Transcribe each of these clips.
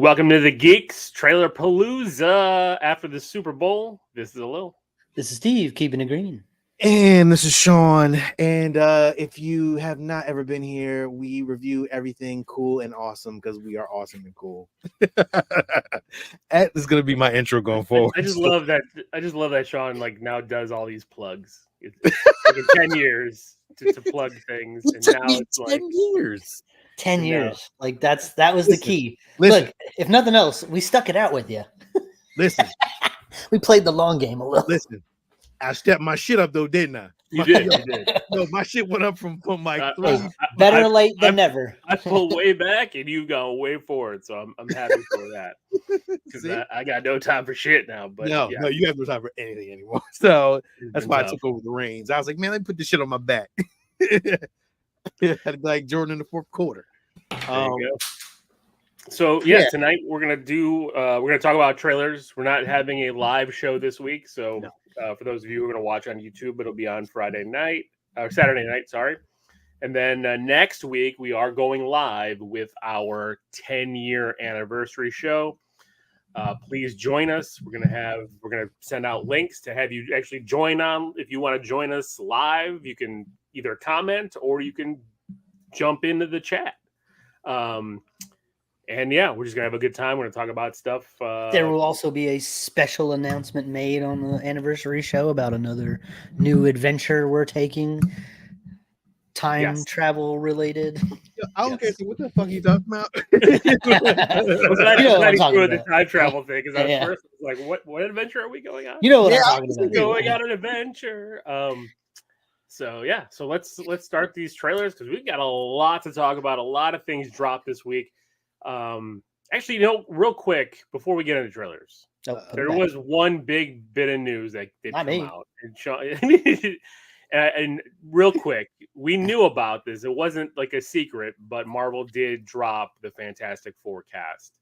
Welcome to the Geekz trailer PALOZZA after the Super Bowl. This is Lil. This is Steve, keeping it green. And this is Sean. And if you have not ever been here, we review everything cool and awesome because we are awesome and cool. That is going to be my intro going forward. I just love that. I just love that Sean now does all these plugs. It's taken 10 years to plug things, and now it's 10 years. 10 years. Like that was the key. Look, if nothing else, we stuck it out with you. Listen. We played the long game a little. Listen. I stepped my shit up though, didn't I? You did. No, my shit went up from like better late than never. I pulled way back, and you go way forward. So I'm happy for that because I got no time for shit now. But no, you have no time for anything anymore. So that's why I took over the reins. I was like, man, let me put this shit on my back. Like Jordan in the fourth quarter. So tonight we're gonna talk about trailers. We're not having a live show this week, so for those of you who are gonna watch on YouTube, it'll be on Saturday night, sorry. And then next week we are going live with our 10-year anniversary show. Please join us. We're gonna send out links to have you actually join on. If you want to join us live, you can either comment or you can jump into the chat. And we're just gonna have a good time. We're gonna talk about stuff. There will also be a special announcement made on the anniversary show about another new adventure we're taking. Time travel related. I don't care. What the fuck are you talking about? I'm glad you with the time travel thing because I was first like, what adventure are we going on? You know what I'm talking about. Going on an adventure. So let's start these trailers because we've got a lot to talk about. A lot of things dropped this week. Actually, real quick before we get into trailers, there was one big bit of news that did come out, and real quick, we knew about this. It wasn't like a secret, but Marvel did drop the Fantastic Four cast.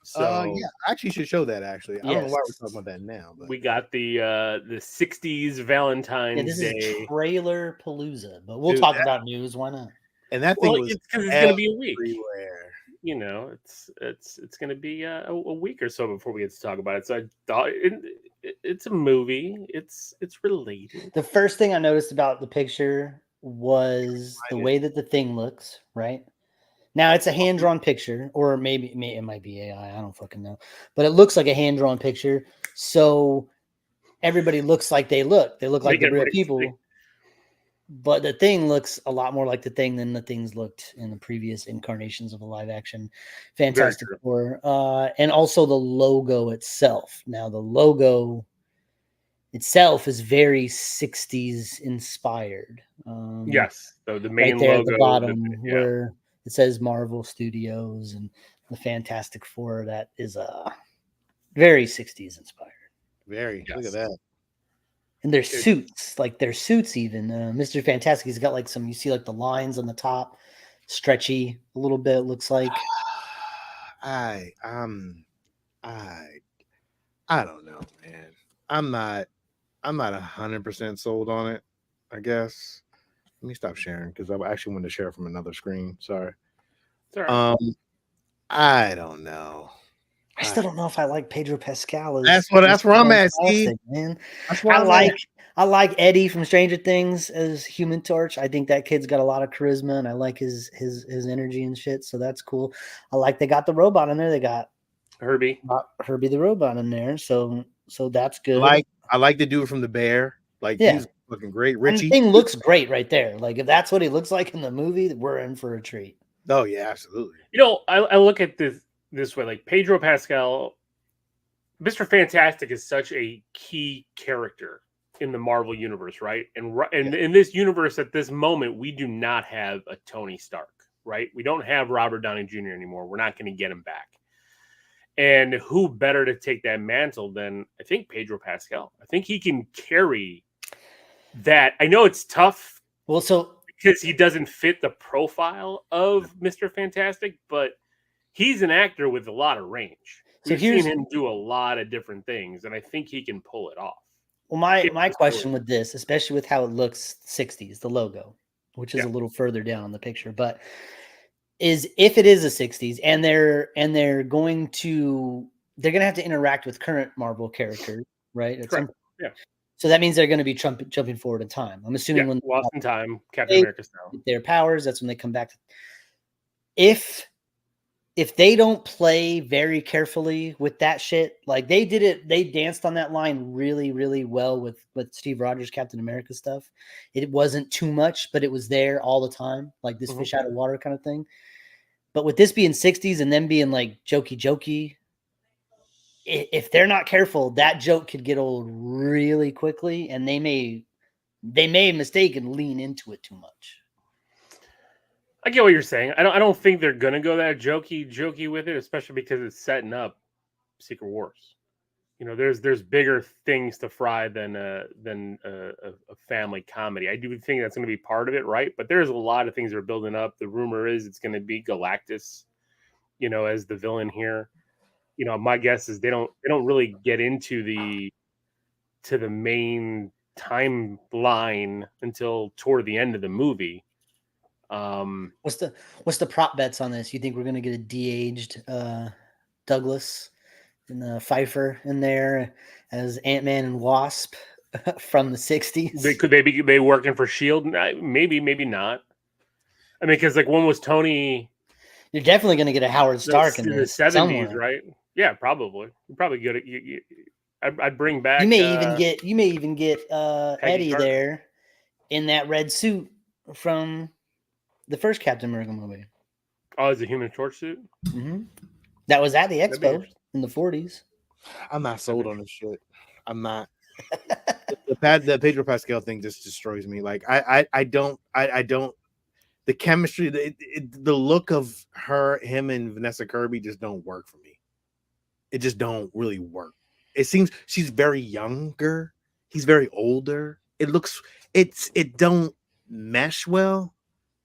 So I actually should show that. Actually, I don't know why we're talking about that now. But we got the '60s Valentine's Day is trailer PALOZZA, but we'll talk about news. Why not? And that thing was because it's going to be a week. Everywhere. It's going to be a week or so before we get to talk about it. So I thought it's a movie. It's related. The first thing I noticed about the picture was the way that the thing looks. Right now, it's a hand-drawn picture, or maybe it might be AI. I don't fucking know, but it looks like a hand-drawn picture. So everybody looks like they look. They look like the real people. But the thing looks a lot more like the thing than the things looked in the previous incarnations of a live action Fantastic Four. And also the logo itself. Now, the logo itself is very 60s inspired. Yes. So the main right there logo at the bottom where it says Marvel Studios and the Fantastic Four, that is very 60s inspired. Very. Yes. Look at that. And their suits, even. Mr. Fantastic, he's got like some, you see like the lines on the top, stretchy a little bit, it looks like. I don't know, man. I'm not 100% sold on it, I guess. Let me stop sharing because I actually wanted to share from another screen. Sorry. It's all right. I don't know. I still don't know if I like Pedro Pascal. That's where I'm at, Steve. Man. I like Eddie from Stranger Things as Human Torch. I think that kid's got a lot of charisma, and I like his energy and shit. So that's cool. I like they got the robot in there. They got Herbie the robot in there. So that's good. I like the dude from The Bear. He's looking great. Richie. And the thing looks great right there. Like if that's what he looks like in the movie, we're in for a treat. Oh yeah, absolutely. I look at this way, like Pedro Pascal, Mr. Fantastic is such a key character in the Marvel universe, right? And in this universe at this moment, we do not have a Tony Stark, right? We don't have Robert Downey Jr. anymore. We're not going to get him back. And who better to take that mantle than, I think, Pedro Pascal? I think he can carry that. I know it's tough. Well, because he doesn't fit the profile of Mr. Fantastic, but he's an actor with a lot of range. We've seen him do a lot of different things, and I think he can pull it off. Well, my question with this, especially with how it looks 60s, the logo, which is a little further down in the picture, but is if it is the 60s and they're going to have to interact with current Marvel characters, right? Yeah. So that means they're going to be jumping forward in time. I'm assuming when Lost in Time, Captain America style. Their powers, that's when they come back. If they don't play very carefully with that shit, like they did it, they danced on that line really, really well with Steve Rogers Captain America stuff. It wasn't too much, but it was there all the time, like this fish out of water kind of thing. But with this being 60s and them being like jokey, if they're not careful, that joke could get old really quickly, and they may mistake and lean into it too much. I get what you're saying. I don't think they're gonna go that jokey with it, especially because it's setting up Secret Wars. You know, there's bigger things to fry than a family comedy. I do think that's going to be part of it, right? But there's a lot of things that are building up. The rumor is it's going to be Galactus, you know, as the villain here. You know, my guess is they don't really get into the main timeline until toward the end of the movie. What's the prop bets on this? You think we're going to get a de-aged Douglas and Pfeiffer in there as Ant-Man and Wasp from the 60s? Could they be working for S.H.I.E.L.D.? Maybe not. I mean, because like one was Tony. You're definitely going to get a Howard Stark in the this 70s, somewhere. right? Yeah, probably. You're probably good at you. I'd bring back. You may even get Eddie Carter there in that red suit from the first Captain America movie. Oh, is a Human Torch suit? Mm-hmm. That was at the expo in the 40s. I'm not sold on this shit. I'm not. The Pedro Pascal thing just destroys me. Like I don't. The chemistry, the look of him and Vanessa Kirby just don't work for me. It just don't really work. It seems she's very younger. He's very older. It don't mesh well.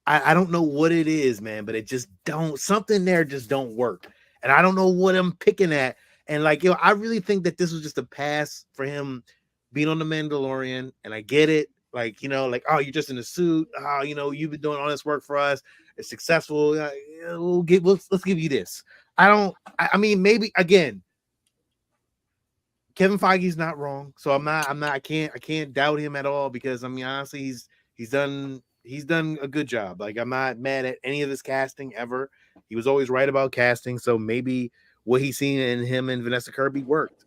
I don't know what it is, man, but it just something there just don't work. And I don't know what I'm picking at. And like, I really think that this was just a pass for him being on The Mandalorian. And I get it. Like, like, oh, you're just in a suit. Oh, you've been doing all this work for us. It's successful. Let's give you this. I mean, maybe again, Kevin Feige's not wrong. So I can't doubt him at all, because I mean, honestly, he's done a good job. Like, I'm not mad at any of his casting ever. He was always right about casting. So maybe what he's seen in him and Vanessa Kirby worked.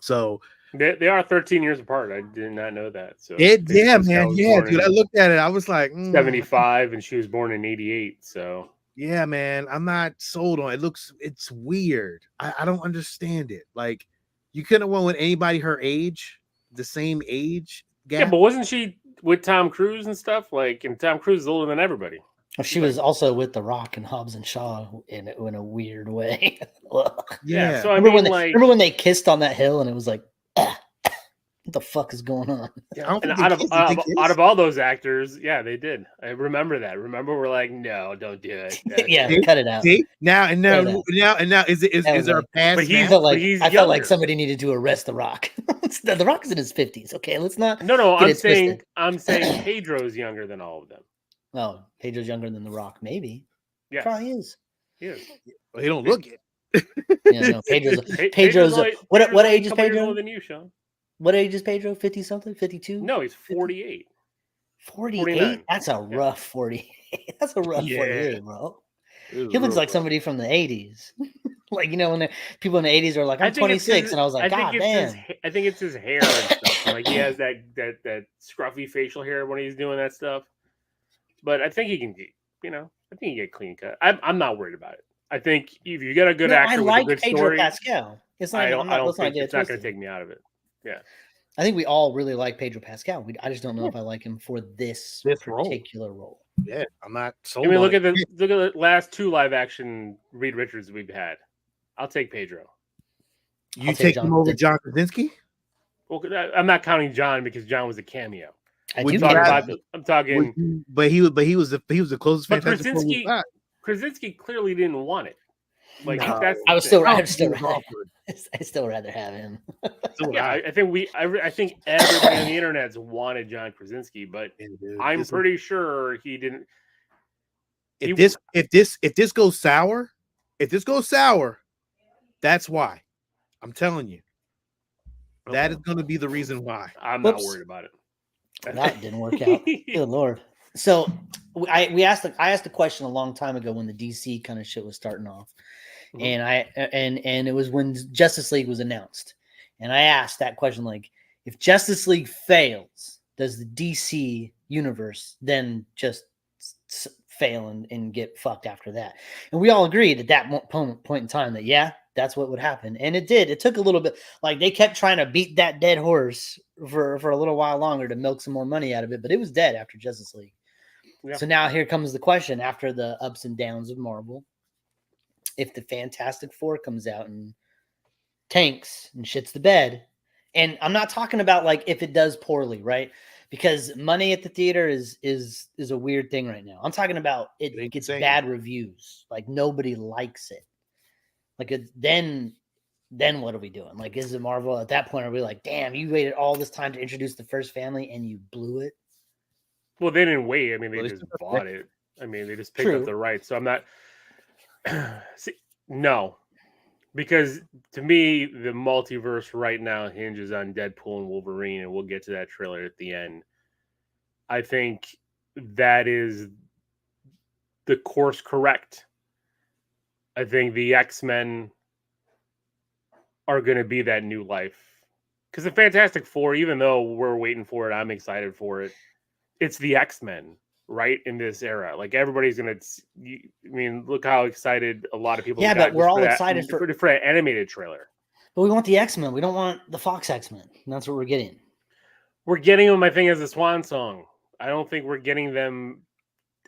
So they are 13 years apart. I did not know that. So dude. I looked at it. I was like 75, and she was born in 88. So yeah, man, I'm not sold on it. It's weird. I don't understand it. Like, you couldn't have went with anybody her age, the same age gap. Yeah, but wasn't she with Tom Cruise and stuff? Like, and Tom Cruise is older than everybody. Well, she was also with The Rock and Hobbs and Shaw in a weird way. Yeah. So remember when they kissed on that hill and it was like, what the fuck is going on? Yeah, and out of all those actors, yeah, they did. I remember that. Remember, we're like, no, don't do it. Yeah, cut it out. See? Now, is there a pass? I felt like somebody needed to arrest The Rock. The Rock is in his 50s. Okay, let's not. No. I'm saying Pedro's younger than all of them. Oh, Pedro's younger than The Rock, maybe. Yeah, probably is. He is. Well, he don't look it. Yeah, no, Pedro's what age is Pedro? Older than you, Sean. What age is Pedro? 50 something? 52? No, he's 48. 48? That's a rough 48. That's a rough 48, bro. He looks like somebody from the 80s. Like, when people in the 80s are like, I'm 26, and I was like, God damn. I think it's his hair and stuff. Like, he has that scruffy facial hair when he's doing that stuff. But I think he can get, I think he can get clean cut. I'm not worried about it. I think if you get a good actor with a good Pedro story, Pascal. It's not. It's not going to take me out of it. Yeah, I think we all really like Pedro Pascal. I just don't know if I like him for this particular role. Yeah, I'm not sold. I mean, look at the last two live action Reed Richards we've had. I'll take Pedro. You take him over John Krasinski? Well, I'm not counting John because John was a cameo. I'm talking. But he was the closest. But Krasinski clearly didn't want it. Like, no, I'd still rather have him. Yeah, I think everybody on the internet's wanted John Krasinski, but I'm pretty sure he didn't. if this goes sour, that's why. I'm telling you. That is going to be the reason why. I'm not worried about it. That didn't work out. Good Lord. So I asked a question a long time ago when the DC kind of shit was starting off. And and it was when Justice League was announced. And I asked that question, like, if Justice League fails, does the DC universe then just fail and get fucked after that? And we all agreed at that point in time that, yeah, that's what would happen. And it did. It took a little bit. Like, they kept trying to beat that dead horse for a little while longer to milk some more money out of it, but it was dead after Justice League. Yeah. So now here comes the question, after the ups and downs of Marvel, if the Fantastic Four comes out and tanks and shits the bed, and I'm not talking about like if it does poorly, right? Because money at the theater is a weird thing right now. I'm talking about it gets bad reviews, like nobody likes it. Like then what are we doing? Like, is it Marvel at that point? Are we like, damn, you waited all this time to introduce the first family and you blew it? Well, they didn't wait. I mean, they just bought it. I mean, they just picked up the rights. So I'm not. See, no, because to me, the multiverse right now hinges on Deadpool and Wolverine, and we'll get to that trailer at the end. I think that is the course correct. I think the X-Men are going to be that new life. Because the Fantastic Four, even though we're waiting for it, I'm excited for it. It's the X-Men. Right in this era, like everybody's gonna. I mean, look how excited a lot of people. Yeah, but we're all excited for that animated trailer. But we want the X-Men. We don't want the Fox X-Men. That's what we're getting. We're getting them, I think, as a swan song. I don't think we're getting them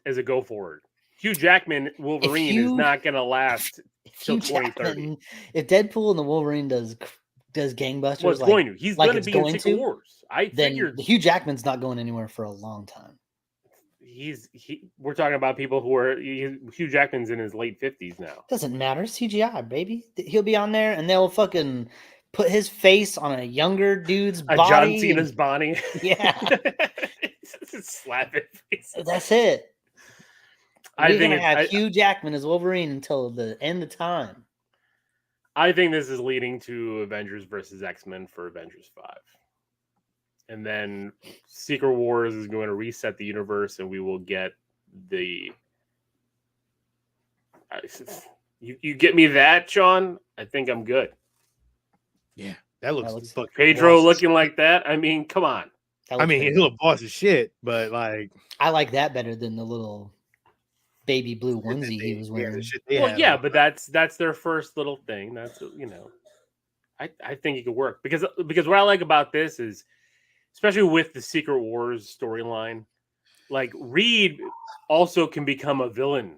as a go forward. Hugh Jackman Wolverine is not gonna last till 2030. If Deadpool and the Wolverine does gangbusters, well, it's going to. He's going to be in Secret Wars. I figured Hugh Jackman's not going anywhere for a long time. We're talking about people who are Hugh Jackman's in his late 50s now. Doesn't matter. CGI, baby. He'll be on there and they'll fucking put his face on a younger dude's body. John Cena's body. Yeah. Slap it. That's it. We're going to have Hugh Jackman as Wolverine until the end of time. I think this is leading to Avengers versus X-Men for Avengers 5. And then Secret Wars is going to reset the universe, and we will get the. You get me that, Sean? I think I'm good. Yeah, that looks Pedro looking like that. I mean, come on. I mean, he's a little boss of shit, but like, I like that better than the little baby blue onesie he was wearing. Well, yeah, but that's their first little thing. That's I think it could work because what I like about this is. Especially with the Secret Wars storyline, like Reed also can become a villain.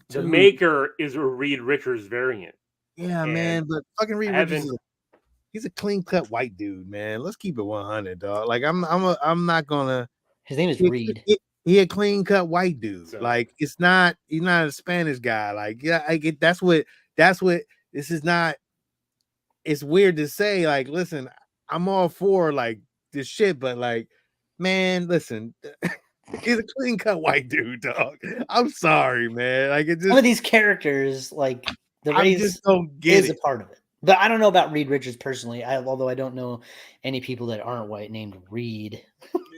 The Maker is a Reed Richards variant. Yeah, man, but fucking Reed Richards, he's a clean cut white dude, man. Let's keep it 100, dog. Like I'm not gonna. His name is Reed. He a clean cut white dude. So, like he's not a Spanish guy. Like I get that's what this is not. It's weird to say. Like, listen, I'm all for like. This shit, but like, man, listen, he's a clean cut white dude, dog. I'm sorry, man. Like, it just some of these characters, like the race, just don't get is a part of it. But I don't know about Reed Richards personally. Although I don't know any people that aren't white named Reed.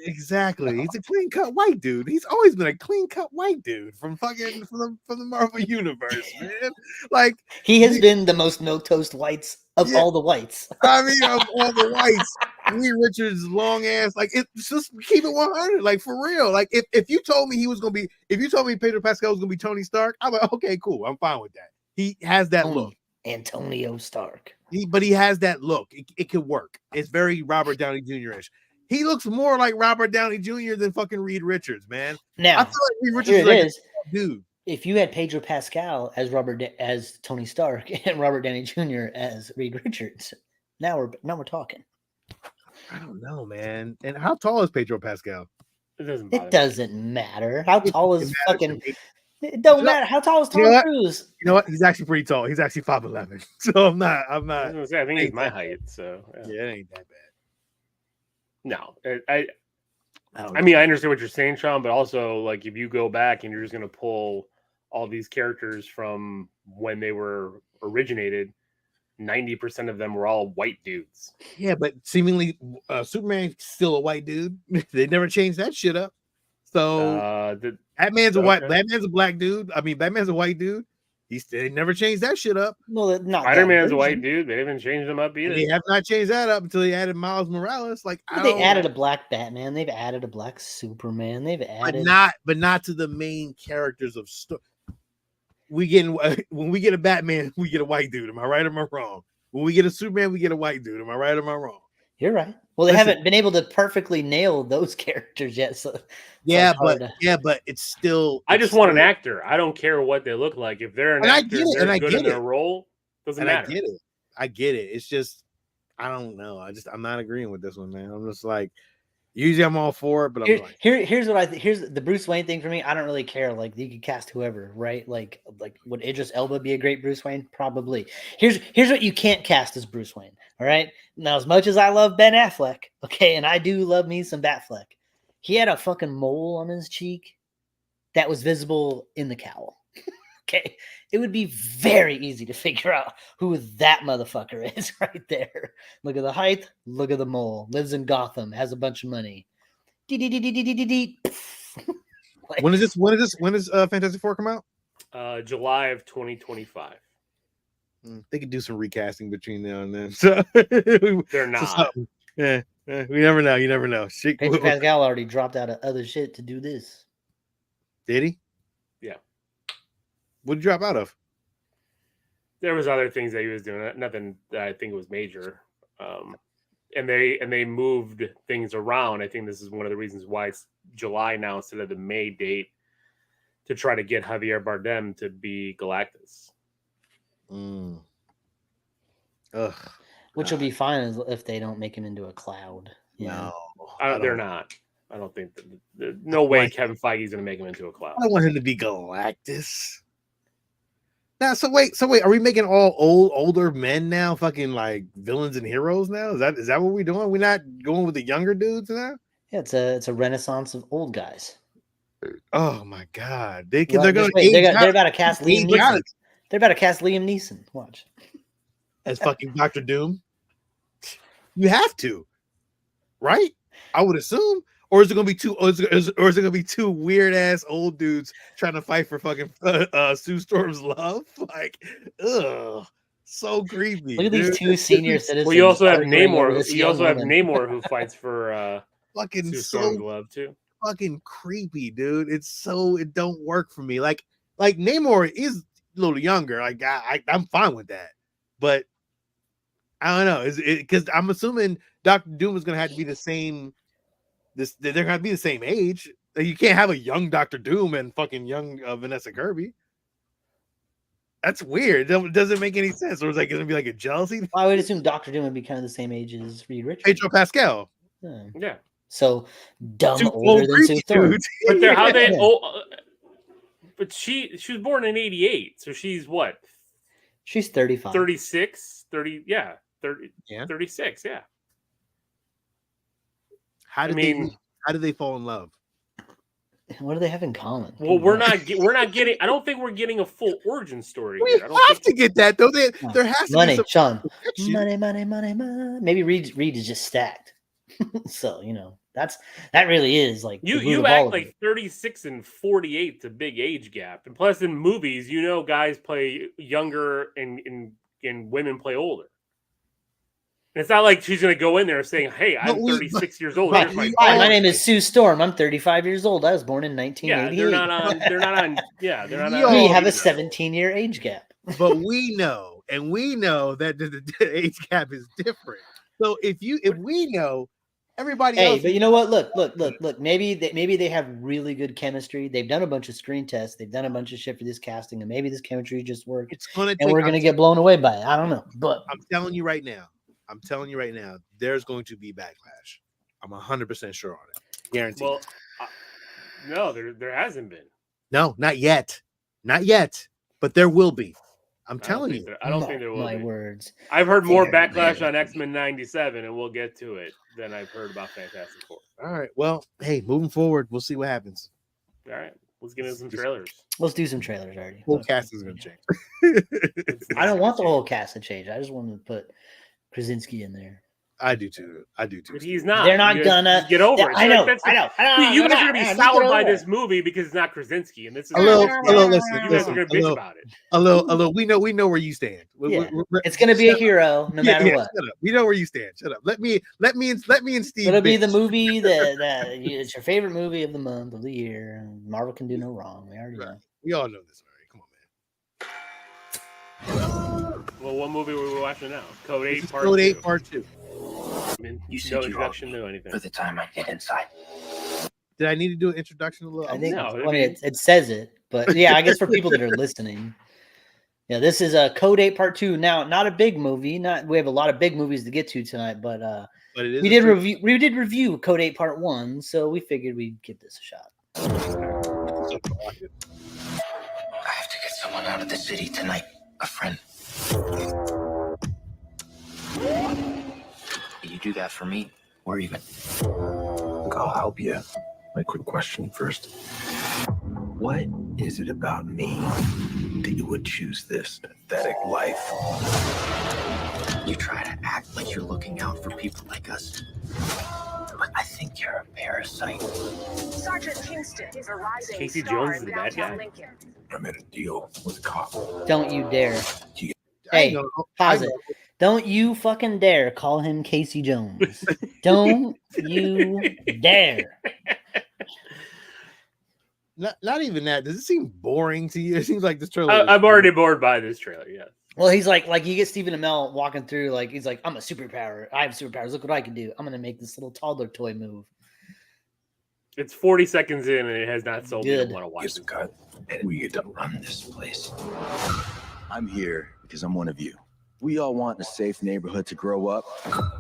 Exactly, he's a clean cut white dude. He's always been a clean cut white dude from the Marvel universe, man. Like he has been the most milquetoast whites of all the whites. I mean, of all the whites, Reed Richards long ass. Like it's just keep it 100. Like for real. Like if you told me if you told me Pedro Pascal was gonna be Tony Stark, I'm like, okay, cool. I'm fine with that. He has that look. Antonio Stark. But he has that look. It could work. It's very Robert Downey Jr.-ish. He looks more like Robert Downey Jr. than fucking Reed Richards, man. Now, I feel like Reed Richards is like dude. If you had Pedro Pascal as Tony Stark and Robert Downey Jr. as Reed Richards, now we're talking. I don't know, man. And how tall is Pedro Pascal? It doesn't matter. How tall is fucking? It don't matter. How tall is Tom Cruise? You know what? He's actually pretty tall. He's actually 5'11". So I'm not. I was gonna say, I think he's my height. So yeah, it ain't that bad. No, I mean, I understand what you're saying, Sean, but also like if you go back and you're just gonna pull all these characters from when they were originated, 90% of them were all white dudes. Yeah, but seemingly Superman's still a white dude. They never changed that shit up. So Batman's a black dude. I mean, Batman's a white dude. They never changed that shit up. Well, not Spider-Man's a white dude. They haven't changed them up either. And they have not changed that up until they added Miles Morales. Like they added a black Batman. They've added a black Superman. They've added, but not to the main characters of story. When we get a Batman, we get a white dude. Am I right or am I wrong? When we get a Superman, we get a white dude. Am I right or am I wrong? You're right. Well, they haven't been able to perfectly nail those characters yet. So but it's still. I just want an actor. I don't care what they look like. If they're an actor, they're good in their role. Doesn't matter. I get it. It's just I don't know. I'm not agreeing with this one, man. I'm just like. Usually I'm all for it, but here's what here's the Bruce Wayne thing for me. I don't really care. Like you could cast whoever, right? Like would Idris Elba be a great Bruce Wayne? Probably. Here's what you can't cast as Bruce Wayne. All right. Now, as much as I love Ben Affleck, okay, and I do love me some Batfleck, he had a fucking mole on his cheek that was visible in the cowl. Okay. It would be very easy to figure out who that motherfucker is right there. Look at the height. Look at the mole. Lives in Gotham. Has a bunch of money. When is Fantastic Four come out? July of 2025. They could do some recasting between now and then. So they're not. Yeah, we never know. You never know. Pedro Pascal already dropped out of other shit to do this. Did he? Yeah. What did you drop out of? There was other things that he was doing. Nothing that I think was major. And they moved things around. I think this is one of the reasons why it's July now instead of the May date to try to get Javier Bardem to be Galactus. Which will be fine if they don't make him into a cloud. No, they're not. I don't think no way Kevin Feige's going to make him into a cloud. I don't want him to be Galactus. Now, so wait, are we making all older men now fucking like villains and heroes now? Is that what we're doing? We're not going with the younger dudes now? Yeah, it's a renaissance of old guys. Oh my god. They're about to cast Liam Neeson. They're about to cast Liam Neeson. Watch. As fucking Dr. Doom. You have to. Right? I would assume. Or is it gonna be two? Or is it gonna be two weird ass old dudes trying to fight for fucking Sue Storm's love? Like, so creepy. Look at these two senior citizens. Well, you also have Namor. You also have Namor who fights for fucking Sue Storm's love too. Fucking creepy, dude. It don't work for me. Like Namor is a little younger. Like I'm fine with that, but I don't know. Is it because I'm assuming Dr. Doom is gonna have to be the same. They're gonna be the same age. You can't have a young Dr. Doom and fucking young Vanessa Kirby. That's weird. It doesn't make any sense. Or is it gonna be like a jealousy? I would assume Dr. Doom would be kind of the same age as Reed Richards. Pedro Pascal. Yeah. So dumb older than Sue Storm. But how they? But she was born in '88, so she's what? She's 35. 36, 30. Yeah, 30. Yeah. 36. Yeah. How did they fall in love? What do they have in common? Well, we're not getting. I don't think we're getting a full origin story. We have to get that though. There has to be some Sean. Money. Maybe Reed is just stacked. So that really is like you act like 36 and 48 's a big age gap, and plus in movies, guys play younger and women play older. It's not like she's going to go in there saying, "Hey, I'm 36 years old." Right. My name is Sue Storm. I'm 35 years old. I was born in 1988. Yeah, they're not on. Yeah, they're not on. We have a 17-year age gap. But we know that the age gap is different. So if we know, everybody else. Hey, but you know what? Look. Maybe they have really good chemistry. They've done a bunch of screen tests. They've done a bunch of shit for this casting, and maybe this chemistry just works. We're going to get blown away by it. I don't know, but I'm telling you right now, there's going to be backlash. I'm 100% sure on it. Guaranteed. Well, no, there hasn't been. No, not yet. But there will be. I'm telling you. I don't think there will. My words. I've heard more backlash on X-Men 97, and we'll get to it, than I've heard about Fantastic Four. All right. Well, hey, moving forward, we'll see what happens. All right. Let's get into some trailers. Let's do some trailers already. Whole cast is gonna change. I don't want the whole cast to change. I just want to put Krasinski in there. I do too. But he's not. They're not gonna get over it. I know. You guys are gonna be soured by this movie because it's not Krasinski, and this is a little. Listen, you guys are gonna bitch about it. A little. We know where you stand. It's gonna be a hero no matter what. Shut up. We know where you stand. Shut up. Let me and Steve. It'll be the movie that it's your favorite movie of the month of the year. Marvel can do no wrong. We already know. We all know this already. Come on, man. Well, what movie were we watching now? Code 8 Part 2. Code 8 Part 2. I mean, no introduction to anything. For the time I get inside. Did I need to do an introduction a little? I think No, it says it, but yeah, I guess for people that are listening. Yeah, this is a Code 8 Part 2. Now, not a big movie. We have a lot of big movies to get to tonight, but it is we did review Code 8 Part 1, so we figured we'd give this a shot. I have to get someone out of the city tonight. A friend. Will you do that for me? Or even? I'll help you. My quick question first. What is it about me that you would choose this pathetic life? You try to act like you're looking out for people like us. But I think you're a parasite. Sergeant Kingston is a rising Casey star Jones is in the bad downtown guy? Lincoln. I made a deal with a cop. Don't you dare. I Hey, know. pause it. Don't you fucking dare call him Casey Jones. Don't you dare. Not even that. Does it seem boring to you? It seems like this trailer. I'm already bored by this trailer. Yeah. Well, he's like you get Stephen Amell walking through, like he's like, I'm a superpower. I have superpowers. Look what I can do. I'm gonna make this little toddler toy move. It's 40 seconds in, and it has not sold me to Good. want to watch Here's it. a cut, and we get to run this place. I'm here because I'm one of you. We all want a safe neighborhood to grow up,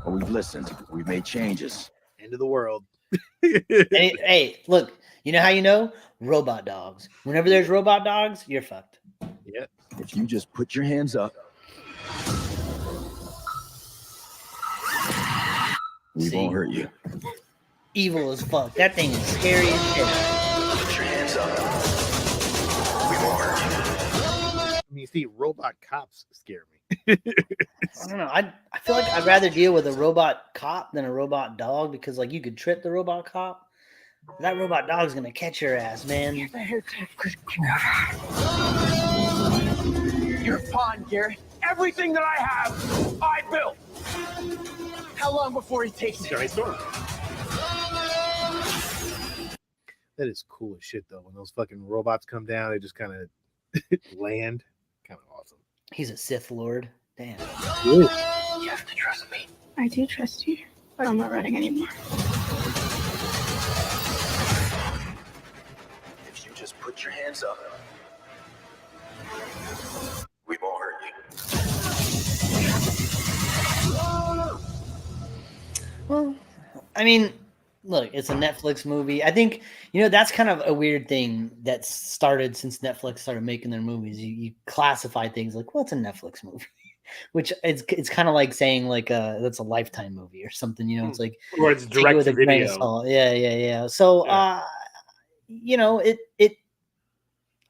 but we've listened. We've made changes. End of the world. Hey, look, you know how you know? Robot dogs. Whenever there's robot dogs, you're fucked. Yep. If you just put your hands up, we See? won't hurt you. Evil as fuck. That thing is scary as shit. Put your hands up. We won't hurt you. I mean, see, robot cops scare me. I don't know. I feel like I'd rather deal with a robot cop than a robot dog because, like, you could trip the robot cop. That robot dog's gonna catch your ass, man. You're fine, Garrett. Everything that I have, I built. How long before he takes it? Johnny Storm. That is cool as shit, though. When those fucking robots come down, they just kind of land. Kind of awesome. He's a Sith Lord. Damn. You have to trust me. I do trust you, but I'm not running anymore. If you just put your hands up, we won't hurt you. Well, I mean, look, it's a Netflix movie. I think, that's kind of a weird thing that started since Netflix started making their movies. You classify things like, well, it's a Netflix movie, which it's kind of like saying like that's a Lifetime movie or something, it's like, Or it's take it direct with to a grain of video. salt. Yeah. So,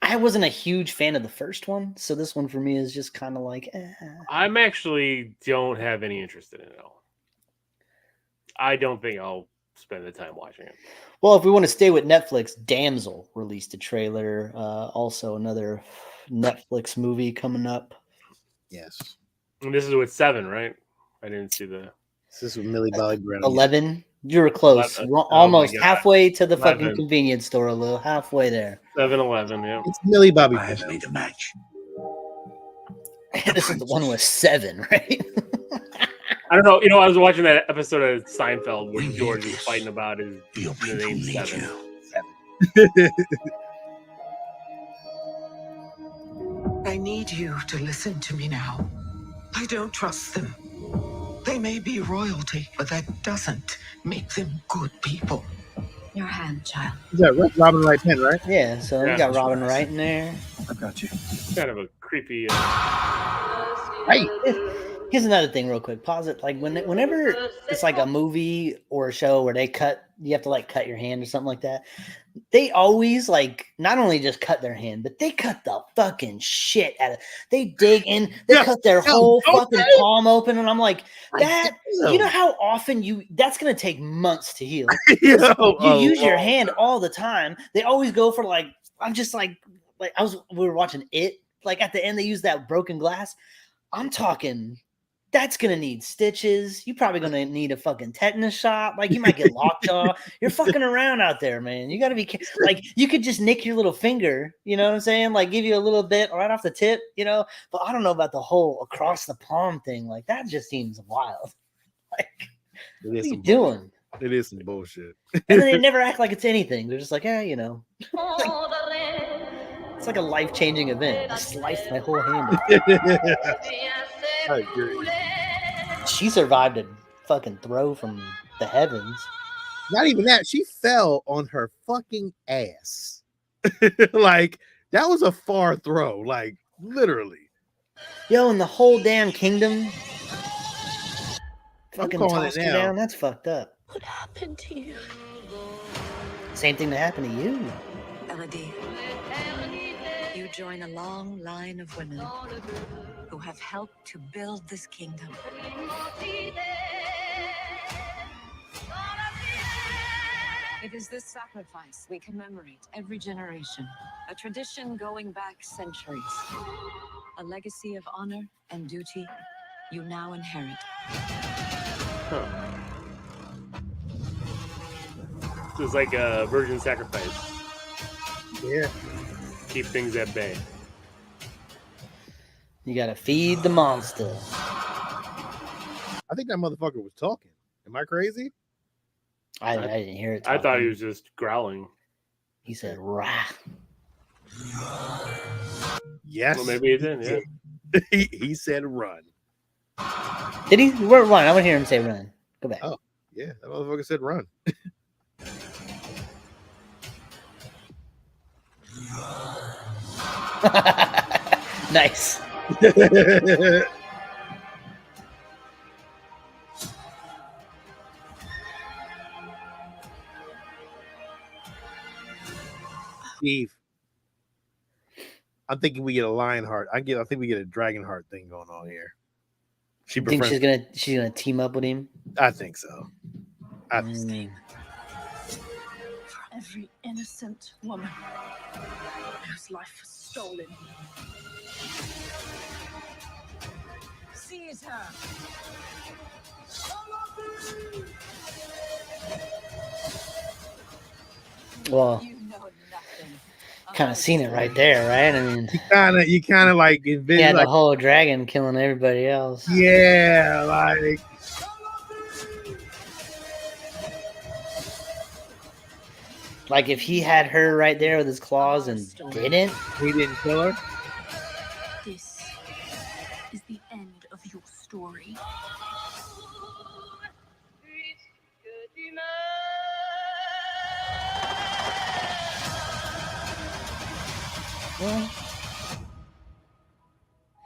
I wasn't a huge fan of the first one. So this one for me is just kind of like, I'm actually don't have any interest in it at all. I don't think I'll spend the time watching it. Well, if we want to stay with Netflix, Damsel released a trailer. Also, another Netflix movie coming up. Yes. And this is with 7, right? I didn't see the. This is with Millie Bobby Brown. 11. You were close. 11. Almost Oh my God. halfway to the 11. fucking convenience store, Lou. Halfway there. 7-11, yeah. It's Millie Bobby I Brown. have made a match. This is the one with 7, right? I don't know. I was watching that episode of Seinfeld where George is fighting about his Your the people name need 7. you. I need you to listen to me now. I don't trust them. They may be royalty, but that doesn't make them good people. Your hand, child. Is that Robin Wright Penn, right? Yeah, so Yeah. we got Robin Wright in there. I got you. Kind of a creepy. Right. Here's another thing, real quick. Pause it. Like whenever it's like a movie or a show where you have to like cut your hand or something like that. They always like not only just cut their hand, but they cut the fucking shit out of. They dig in. They cut their whole fucking palm open, and I'm like, that. You know how often that's gonna take months to heal. You use your hand all the time. They always go for like. I'm just like we were watching it. Like at the end, they use that broken glass. I'm talking. That's gonna need stitches. You're probably gonna need a fucking tetanus shot. Like you might get lockjaw. You're fucking around out there, man. You gotta be like you could just nick your little finger. You know what I'm saying? Like give you a little bit right off the tip. You know, but I don't know about the whole across the palm thing. Like that just seems wild. Like what are you doing? It is some bullshit. And then they never act like it's anything. They're just like, you know. It's like a life-changing event. I sliced my whole hand. I agree. She survived a fucking throw from the heavens. Not even that. She fell on her fucking ass. Like, that was a far throw. Like, literally. Yo, and the whole damn kingdom fucking tossed her down. That's fucked up. What happened to you? Same thing that happened to you. Elodie, you join a long line of women who have helped to build this kingdom. It is this sacrifice we commemorate every generation, a tradition going back centuries, a legacy of honor and duty you now inherit. This is like a virgin sacrifice. Yeah. Keep things at bay. You gotta feed the monster. I think that motherfucker was talking. Am I crazy? I didn't hear it. I thought he was just growling. He said, "Rah." Yes. Well, maybe he did. Yeah. he said, "Run." Did he? Run. I want to hear him say, "Run." Go back. Oh, yeah. That motherfucker said, "Run." Nice. Steve, I'm thinking we get a lion heart. I think we get a dragon heart thing going on here. She think she's gonna team up with him? I think so. For every innocent woman whose life was stolen, seize her. Well, kind of seen it right there, right? I mean, you kind of like envision, yeah, the whole dragon killing everybody else. Yeah, like. Like if he had her right there with his claws and he didn't kill her. This is the end of your story. Well,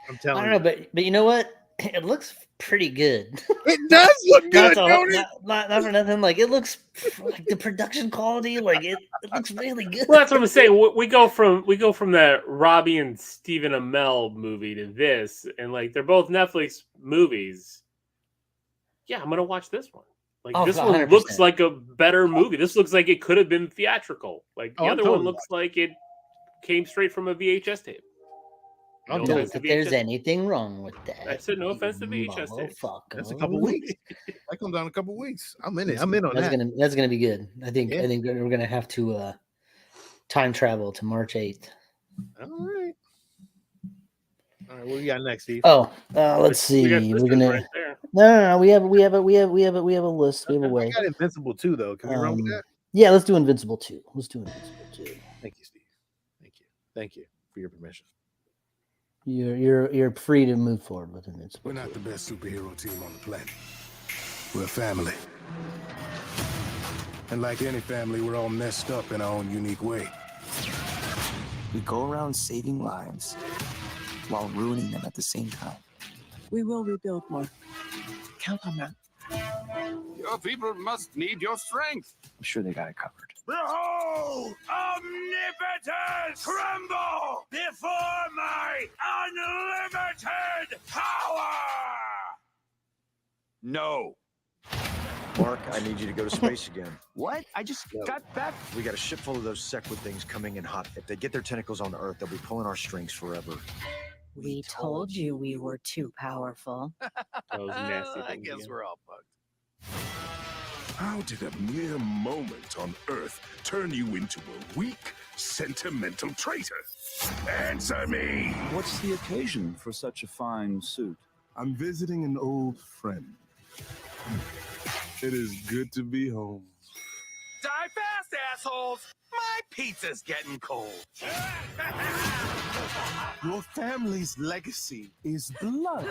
I'm telling I don't know, but you know what? It looks pretty good. It does look good, not for nothing. Like it looks like the production quality, like it looks really good. Well, that's what I'm saying. We go from that Robbie and Stephen Amell movie to this, and like they're both Netflix movies. Yeah, I'm gonna watch this one. Like this 100%. One looks like a better movie. This looks like it could have been theatrical. Like the other one looks like it came straight from a VHS tape. I don't think there's anything wrong with that. I said no offense to VHS tape. That's a couple weeks. That comes down a couple weeks. I'm in it. I'm in on that. That's gonna be good. I think we're gonna have to time travel to March 8th. All right. What do you got next, Steve? Oh, let's see. We're gonna. Right no. We have a list. We have a way. I got Invincible 2 though. Can we run with that? Yeah, let's do Invincible 2. Thank you, Steve. Thank you for your permission. You're free to move forward with Invincible. We're not the best superhero team on the planet. We're a family. And like any family, we're all messed up in our own unique way. We go around saving lives while ruining them at the same time. We will rebuild more. Count on that. Your people must need your strength. I'm sure they got it covered. Behold, omnipotence tremble before my unlimited power! No. Mark, I need you to go to space again. What? I just got back. We got a ship full of those Sequid things coming in hot. If they get their tentacles on Earth, they'll be pulling our strings forever. We told you we were too powerful. Those nasty I things guess again. we're all fucked. How did a mere moment on Earth turn you into a weak, sentimental traitor? Answer me! What's the occasion for such a fine suit? I'm visiting an old friend. It is good to be home. Die fast, assholes! My pizza's getting cold. Your family's legacy is blood.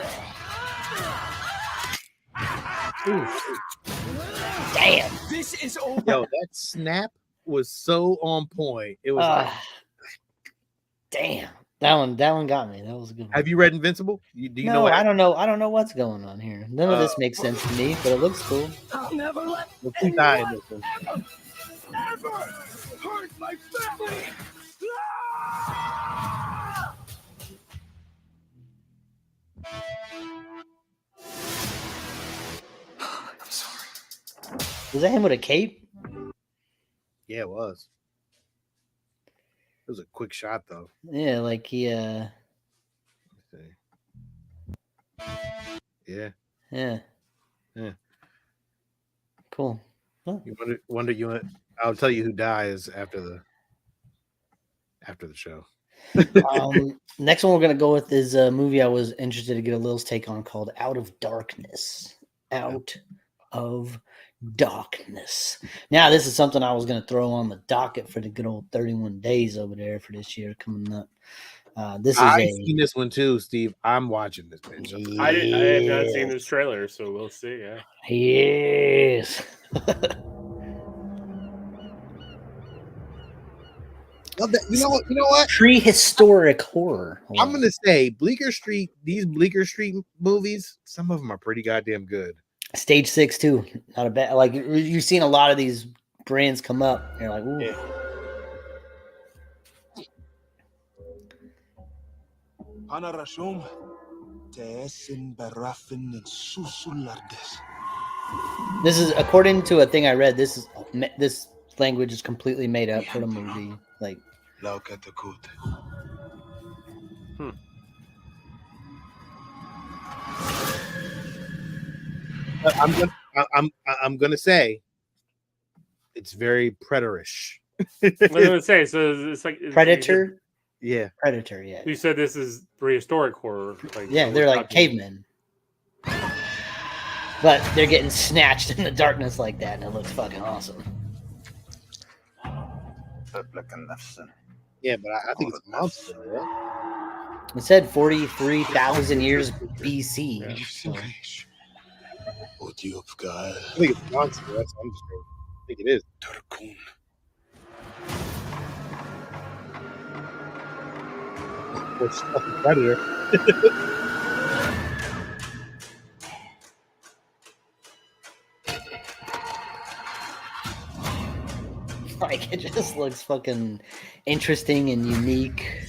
Damn. This is over. Yo, that snap was so on point. It was like, Damn. That one got me. That was a good one. have you read Invincible? Do you no, know I don't know. I don't know what's going on here. None of this makes sense to me, but it looks cool. I'll never let Who died in this one? Ever hurt my family! I'm sorry. Was that him with a cape? Yeah, it was. It was a quick shot though. Yeah, like he Let's see. Yeah. yeah. Yeah. Cool. Well, You wonder I'll tell you who dies after the show. next one we're gonna go with is a movie I was interested to get a Lil's take on called Out of Darkness. Out of Darkness. Now, this is something I was gonna throw on the docket for the good old 31 days over there for this year coming up. This is I've seen this one too, Steve. I'm watching this bitch. I have not seen this trailer, so we'll see. Yeah. Yes. You know what? Prehistoric horror. I'm gonna say Bleecker Street. These Bleecker Street movies, some of them are pretty goddamn good. Stage 6 too. Not a bad. Like you've seen a lot of these brands come up. You're like, ooh. Yeah. Anarashum, Teesin Barafin and Susulardes. This is according to a thing I read. This language is completely made up for the movie. Like, I'm gonna say it's very predatorish. What was I gonna say? So it's like Predator. Yeah, Predator. Yeah. You said this is prehistoric horror. Like, Yeah, they're like cavemen, but they're getting snatched in the darkness like that, and it looks fucking awesome. Yeah, but I think it's a monster, right? It said 43,000 years BC. Yeah. So. I think it's a monster. That's what I'm just saying. I think it is. It's fucking Predator. Like, it just looks fucking interesting and unique.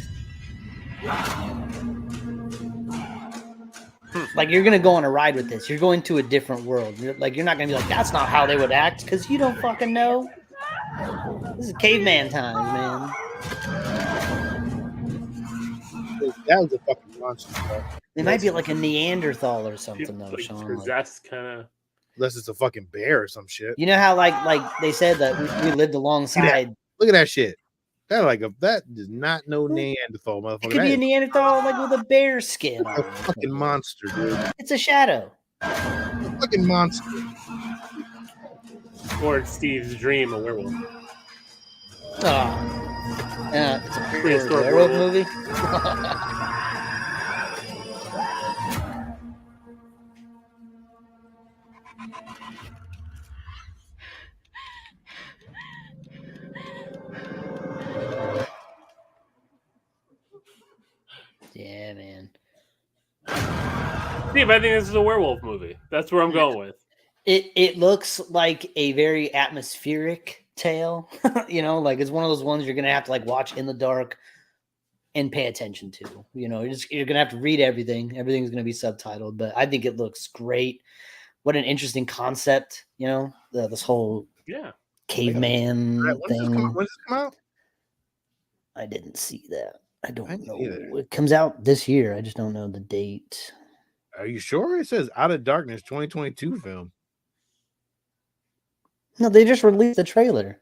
Like, you're gonna go on a ride with this. You're going to a different world. You're not gonna be like, that's not how they would act, because you don't fucking know. This is caveman times, man. That was a fucking monster, bro. It might be like a Neanderthal or something, though, like Sean. possessed kind of. Unless it's a fucking bear or some shit. You know how like they said that we lived alongside. Look at that shit. That is not no Neanderthal, motherfucker. It could be a Neanderthal like with a bear skin. It's a fucking monster, dude. It's a shadow. It's a fucking monster. Or it's Steve's dream, a werewolf. Oh. Yeah, it's a Prehistoric werewolf werewolf. movie. Yeah, man. Steve, I think this is a werewolf movie. That's where I'm going with. It looks like a very atmospheric tale. Like it's one of those ones you're gonna have to like watch in the dark and pay attention to. You're gonna have to read everything. Everything's gonna be subtitled, but I think it looks great. What an interesting concept, this whole caveman thing. When does it come out? I didn't see that. I don't know. Either. It comes out this year. I just don't know the date. Are you sure? It says Out of Darkness 2022 film. No, they just released the trailer.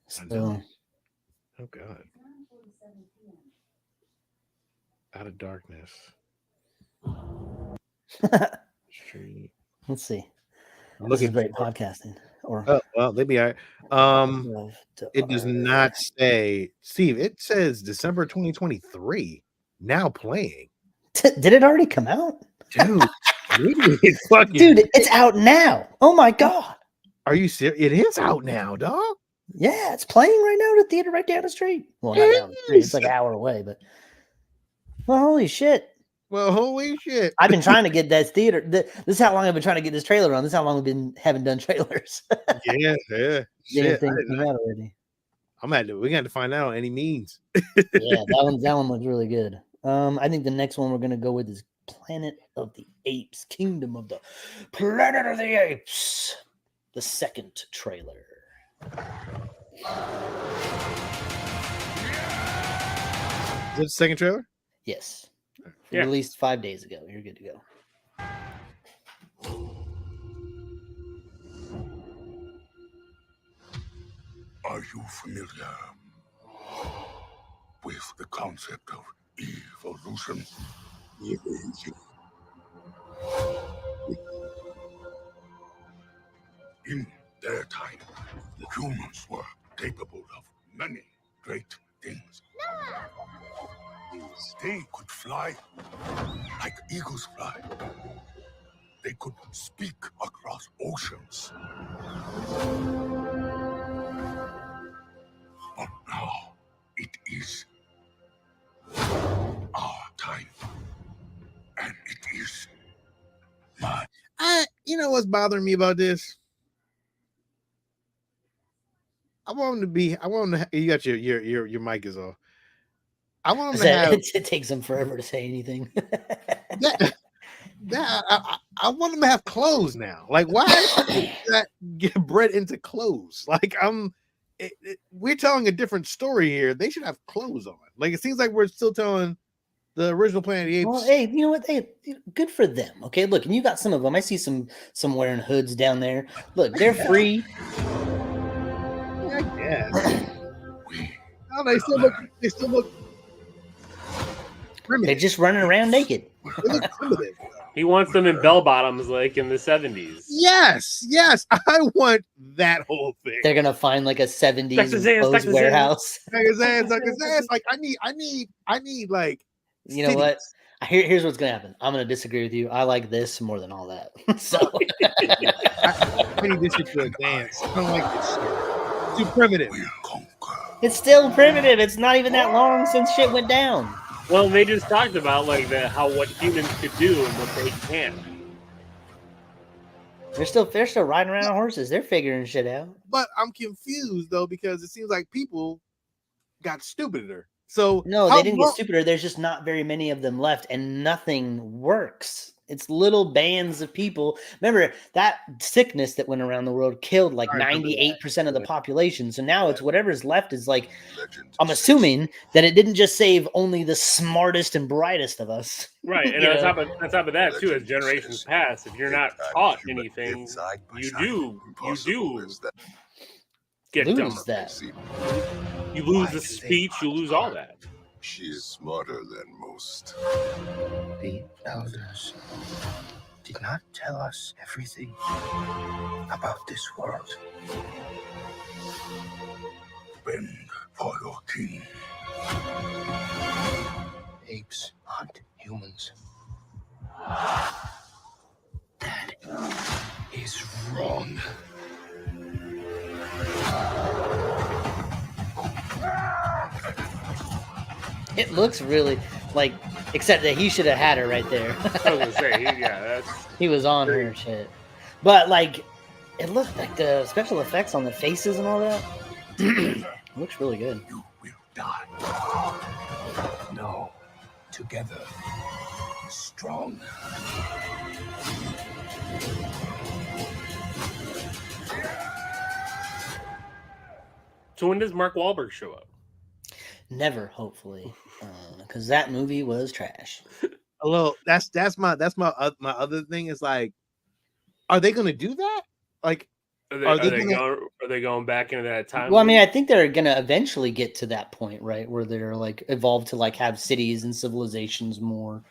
So. Oh God. Out of Darkness. Let's see. This is great podcasting. Well, they'd be all right. It does not say, Steve. It says December 2023. Now playing. Did it already come out, dude? Dude, it's out now. Oh my God. Are you serious? It is out now, dog. Yeah, it's playing right now at the theater right down the street. Well, not down the street. It's like an hour away, but holy shit. I've been trying to get that theater. This is how long I've been trying to get this trailer on. This is how long we've haven't done trailers. Yeah. Shit, came out already. We got to find out any means. Yeah, that one looks really good. I think the next one we're gonna go with is Planet of the Apes, Kingdom of the Planet of the Apes, the second trailer. Is it the second trailer? Yes. Yeah. Released 5 days ago. You're good to go. Are you familiar with the concept of evolution? In their time, the humans were capable of many great things. They could fly like eagles fly. They could speak across oceans. But now it is our time. And it is mine. You know what's bothering me about this? I want him to you got your mic is off. I want him to have it takes them forever to say anything. I want them to have clothes now. Like, why that get bred into clothes? Like, we're telling a different story here. They should have clothes on. Like, it seems like we're still telling the original Planet of the Apes. Well, hey, you know what? Hey, good for them. Okay, look, and you got some of them. I see some wearing hoods down there. Look, they're free. I guess. They still look. They're just running around naked. They look primitive. He wants them in bell bottoms like in the 70s. Yes. I want that whole thing. They're gonna find like a 70s clothes warehouse. Like his ass. Like I need like. You know what? Here's what's gonna happen. I'm gonna disagree with you. I like this more than all that. So I need this shit to a dance. I don't like this shit. Too primitive. It's still primitive. It's not even that long since shit went down. Well, they just talked about like what humans could do and what they can't. They're still riding around on horses. They're figuring shit out. But I'm confused though because it seems like people got stupider. So no, they didn't get stupider. There's just not very many of them left, and nothing works. It's little bands of people. Remember that sickness that went around the world killed like 98% of the population. So now it's whatever's left is like, I'm assuming that it didn't just save only the smartest and brightest of us. Right. And on top of that too, as generations pass, if you're not taught anything, you do get dumber. You lose the speech, you lose all that. She is smarter than most. The elders did not tell us everything about this world. Bend for your king. Apes hunt humans. That is wrong. It looks really Like, except that he should have had her right there. I was gonna say, yeah, he was on her shit. But like, it looked like the special effects on the faces and all that. Looks really good. You will die. No, together, strong. So when does Mark Wahlberg show up? Never, hopefully, because that movie was trash. Hello, that's my other thing is like, are they gonna do that? Like, Are they going back into that time? Well, I mean, I think they're gonna eventually get to that point, right, where they're like evolved to like have cities and civilizations more.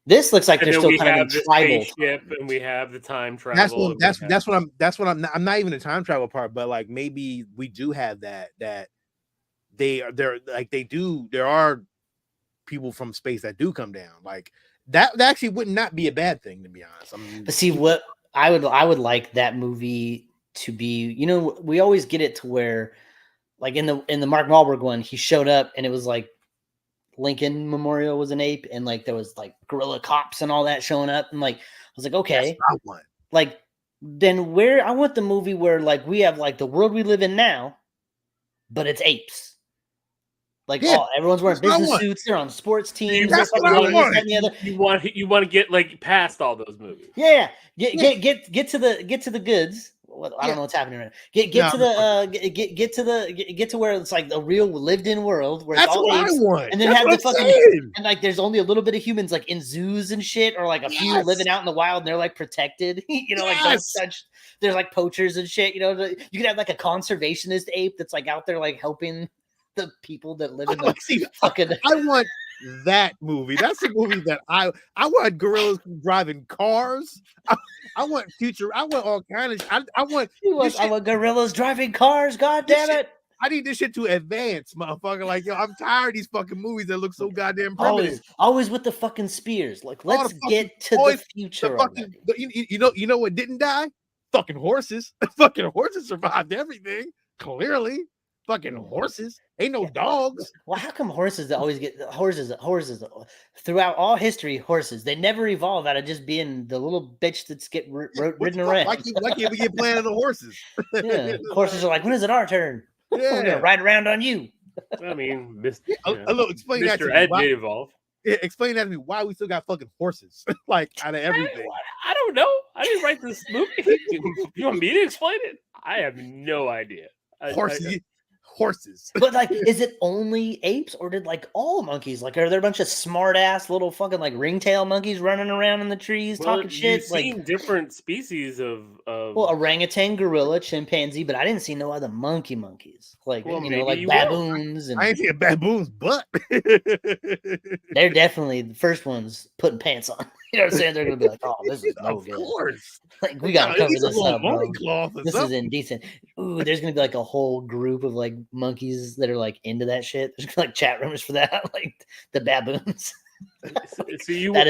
This looks like they're still kind of in tribal spaceship, and we have the time travel. That's what I'm not even the time travel part, but like maybe we do have that they're like there are people from space that do come down. Like that actually would not be a bad thing, to be honest. But see, what I would like that movie to be, you know, we always get it to where like in the Mark Wahlberg one, he showed up and it was like Lincoln Memorial was an ape, and like there was like guerrilla cops and all that showing up, and like I was like, okay, like then where I want the movie where like we have like the world we live in now, but it's apes. Like everyone's wearing business suits, they're on sports teams. That's what I want. You want to get like past all those movies. Yeah, get to the goods. I don't know what's happening right now. Get to where it's like a real lived-in world where it's all apes, and then have the fucking and like there's only a little bit of humans like in zoos and shit, or like a few living out in the wild and they're like protected. You know, like don't touch. There's like poachers and shit. You know, you could have like a conservationist ape that's like out there like helping the people that live in the fucking. I want that movie. That's the movie that I want gorillas driving cars. I want all kinds of. I want gorillas driving cars. God damn it! I need this shit to advance, motherfucker. Like, yo, I'm tired of these fucking movies that look so goddamn primitive. Always with the fucking spears. Like, let's get to the future. You know what didn't die? Fucking horses. Fucking horses survived everything. Clearly. Fucking horses. Ain't no dogs. Well, how come horses always get horses throughout all history? Horses, they never evolve out of just being the little bitch that's ridden around. Why can't we get Planet of the Horses? Yeah, horses are like, when is it our turn? Yeah. We're gonna ride around on you. I mean, explain that to me. Ed did evolve. Explain that to me. Why we still got fucking horses? Like out of everything. I don't know. I didn't write this movie. You want me to explain it? I have no idea. Horses. But like, is it only apes, or did like all monkeys? Like, are there a bunch of smart ass little fucking like ringtail monkeys running around in the trees talking shit? You've seen different species of orangutan, gorilla, chimpanzee, but I didn't see no other monkeys. Like like baboons. I ain't see a baboon's butt. They're definitely the first ones putting pants on. You know what I'm saying? They're gonna be like, "Oh, this is no good. Like, we gotta cover this up, bro. This is indecent." Ooh, there's gonna be like a whole group of like monkeys that are like into that shit. There's gonna be like chat rooms for that, like the baboons. So you want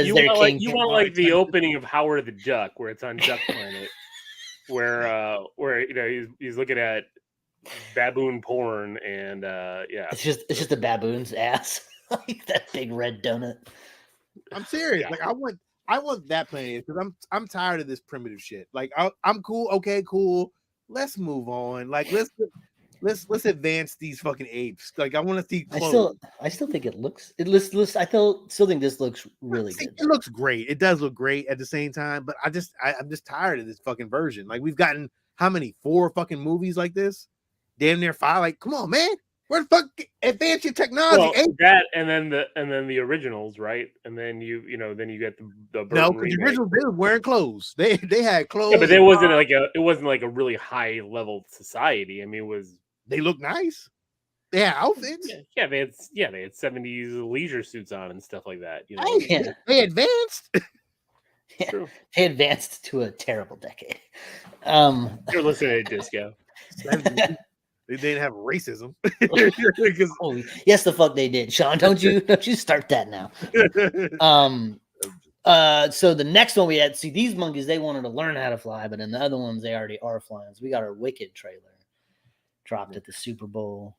like the opening of Howard the Duck, where it's on Duck Planet, where you know he's looking at baboon porn, and it's just a baboon's ass, like that big red donut. I'm serious. Yeah. Like I want that Planet because I'm tired of this primitive shit. Like I'm cool. Okay, cool. Let's move on. Like let's advance these fucking apes. Like I want to see clothes. I still think it looks. I still think this looks really good. It looks great. It does look great at the same time. But I'm just tired of this fucking version. Like we've gotten how many 4 fucking movies like this? Damn near 5. Like come on, man. Where the fuck advance your technology? Well, that and then the originals, right? And then you get the no, because the originals they were wearing clothes. They had clothes. Yeah, but it wasn't like a really high level society. I mean, they look nice. They had outfits. Yeah, they had 70s leisure suits on and stuff like that. You know, they advanced. Yeah, they advanced to a terrible decade. You're listening to disco. They didn't have racism. Oh, yes, the fuck they did, Sean. Don't you start that now. So the next one we had, see these monkeys, they wanted to learn how to fly, but in the other ones, they already are flying. So we got our Wicked trailer dropped at the Super Bowl.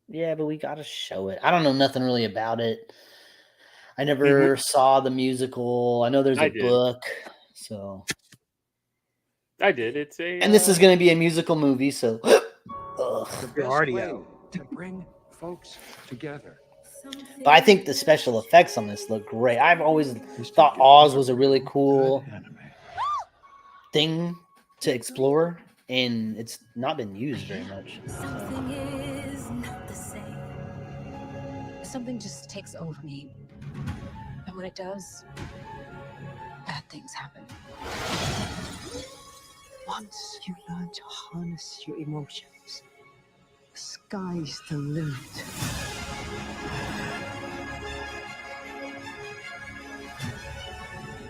Yeah, but we got to show it. I don't know nothing really about it. I never saw the musical. I know there's a book, so I did. It's a and this is going to be a musical movie, so The best way out. to bring folks together. But I think the special effects on this look great. I've always thought Oz was a really cool thing to explore, and it's not been used very much. Something is not the same. Something just takes over me. And when it does, bad things happen. Once you learn to harness your emotions, the sky's the limit.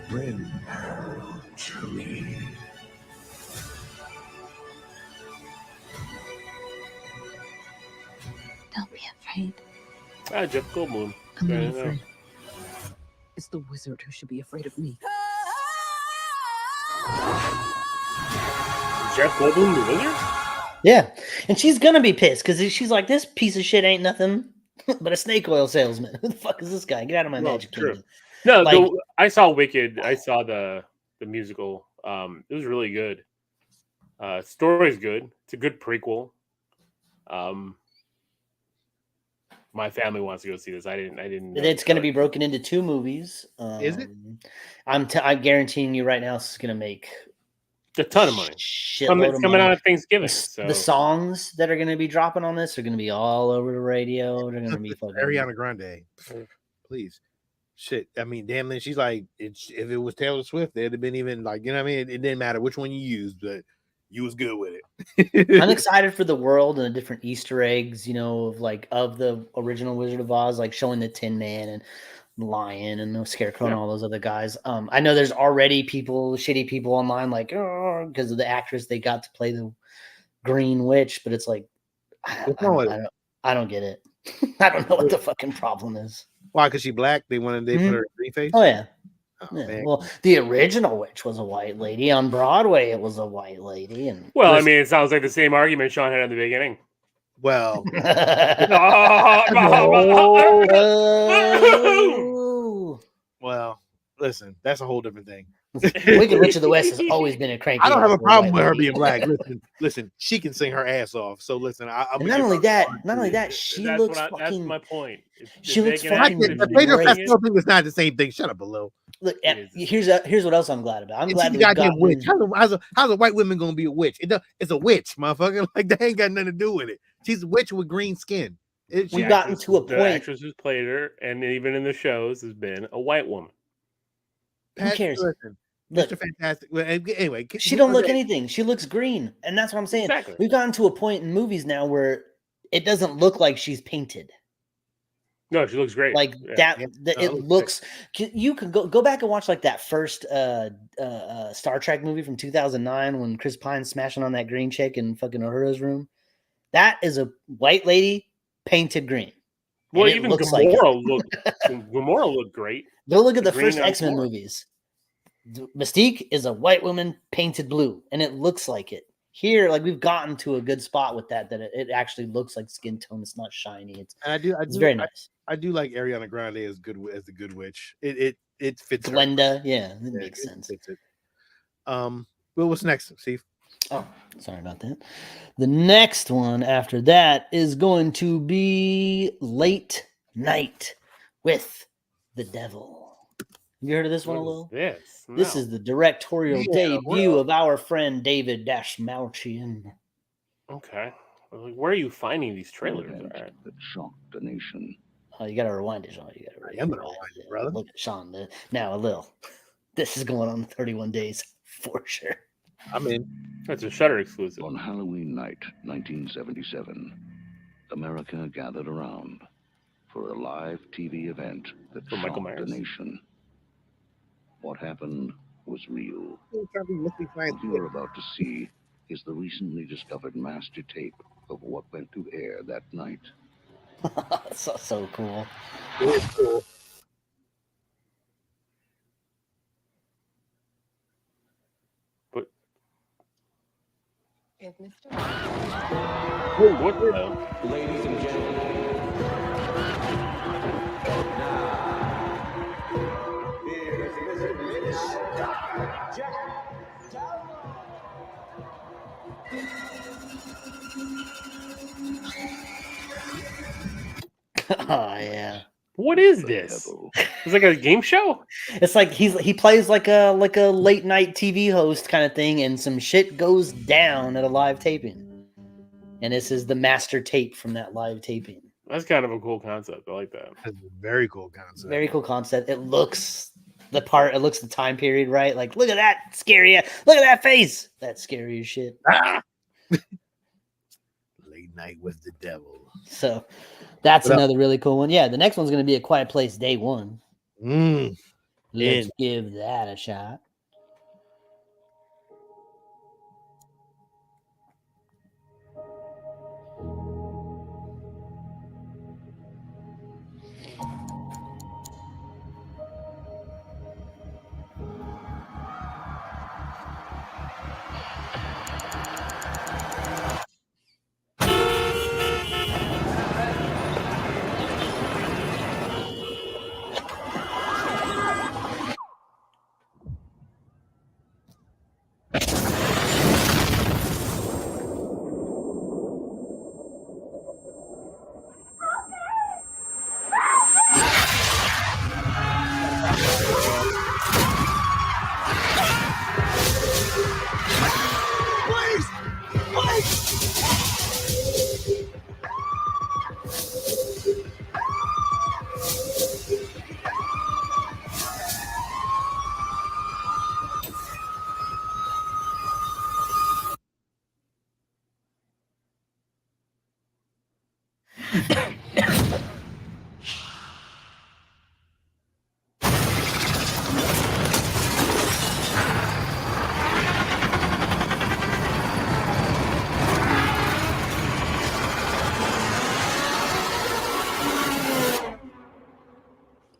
Bring her to me. Don't be afraid. Jeff Goldblum. I'm not afraid. It's the wizard who should be afraid of me. Jeff Goldblum, the wizard? Yeah, and she's gonna be pissed because she's like, "This piece of shit ain't nothing but a snake oil salesman. Who the fuck is this guy? Get out of my magic kingdom." No, like, I saw Wicked. I saw the musical. It was really good. Story's good. It's a good prequel. My family wants to go see this. I didn't. Know it's going to be broken into 2 movies. Is it? I'm guaranteeing you right now, it's going to make a ton of money. It's coming out of Thanksgiving. The songs that are going to be dropping on this are going to be all over the radio. They're going to be fucking Ariana Grande. Please. Shit. I mean, damn, then she's like, if it was Taylor Swift, it'd have been even like, you know what I mean? It didn't matter which one you used, but you was good with it. I'm excited for the world and the different Easter eggs, of the original Wizard of Oz, like showing the Tin Man and Lion and the Scarecrow and all those other guys. I know there's already shitty people online, like, because of the actress they got to play the Green Witch, but it's like, I don't get it. I don't know what the fucking problem is. Why? Because she black? They put her in green face? Oh, yeah. Oh, yeah. Well, the original witch was a white lady. On Broadway, it was a white lady. And I mean, it sounds like the same argument Sean had at the beginning. Well, well, listen, that's a whole different thing. Wicked Witch of the West has always been a cranky. I don't have a problem with her being black. Listen, she can sing her ass off. So listen, not only that, she looks fucking. That's my point. She looks fucking. The Pedro Pascal thing is not the same thing. Shut up, below. Look, here's what else I'm glad about. I'm glad she's a goddamn witch. How's a white woman gonna be a witch? It's a witch, motherfucker. Like that ain't got nothing to do with it. She's a witch with green skin. We've gotten to a point. The actress who's played her, and even in the shows, has been a white woman. Who cares? Look, Mr. Fantastic. Well, anyway, she don't look anything. She looks green, and that's what I'm saying. Exactly. We've gotten to a point in movies now where it doesn't look like she's painted. No, she looks great. Like it looks. You can go back and watch like that first Star Trek movie from 2009 when Chris Pine's smashing on that green chick in fucking Uhura's room. That is a white lady painted green. Well, even Gamora looked great. Go look at the first X-Men movies. Mystique is a white woman painted blue, and it looks like it. Here, like we've gotten to a good spot with that it actually looks like skin tone. It's not shiny. It's very nice. I do like Ariana Grande as the good witch. It fits. Glenda, it makes sense. Fits it. Well, what's next, Steve? Oh, sorry about that. The next one after that is going to be Late Night with the Devil. You heard of this one, Lil? Yes. This is the directorial debut of our friend David Dashmalchian. Okay. Where are you finding these trailers? That shocked the nation. Oh, you got to rewind it, Sean. I am going to rewind it, brother. Look at Sean. Now, Lil, this is going on 31 days for sure. I'm in. That's a Shudder exclusive. On Halloween night, 1977, America gathered around for a live TV event that shocked the nation. What happened was real. What you are about to see is the recently discovered master tape of what went to air that night. so cool. It is cool. Give Mr. Oh, what the? Ladies and gentlemen. Oh yeah. What is this? It's like a game show. It's like he plays like a late night TV host kind of thing, and some shit goes down at a live taping. And this is the master tape from that live taping. That's kind of a cool concept. I like that. That's a very cool concept. Very cool concept. It looks the time period, right? Like, look at that scary. Look at that face. That's scary as shit. Late night with the devil. So that's another really cool one. Yeah, the next one's going to be A Quiet Place Day 1. Let's give that a shot.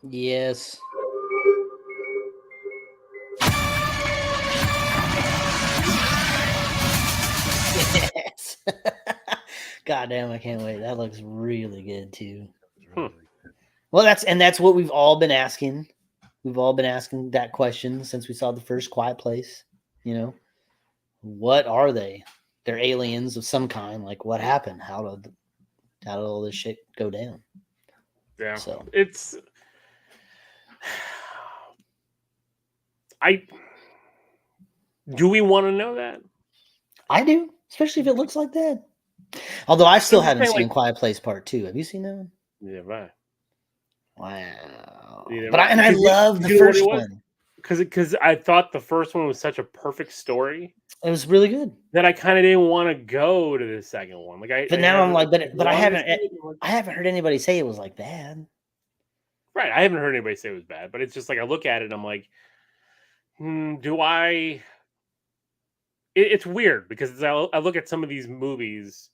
Yes. Yes. God damn, I can't wait. That looks really good too. Well, that's what we've all been asking. We've all been asking that question since we saw the first Quiet Place. You know, what are they? They're aliens of some kind. Like, what happened? How did all this shit go down? Yeah. So it's do we want to know that? I do, especially if it looks like that. Although I still haven't seen like, Quiet Place Part 2. Have you seen that one? Yeah, right. Wow. Yeah, but I love the first one. Because I thought the first one was such a perfect story. It was really good. That I kind of didn't want to go to the second one. But now I'm like, but I haven't heard anybody say it was like bad. Right. I haven't heard anybody say it was bad, but it's just like I look at it and I'm like, do I? It's weird because I look at some of these movies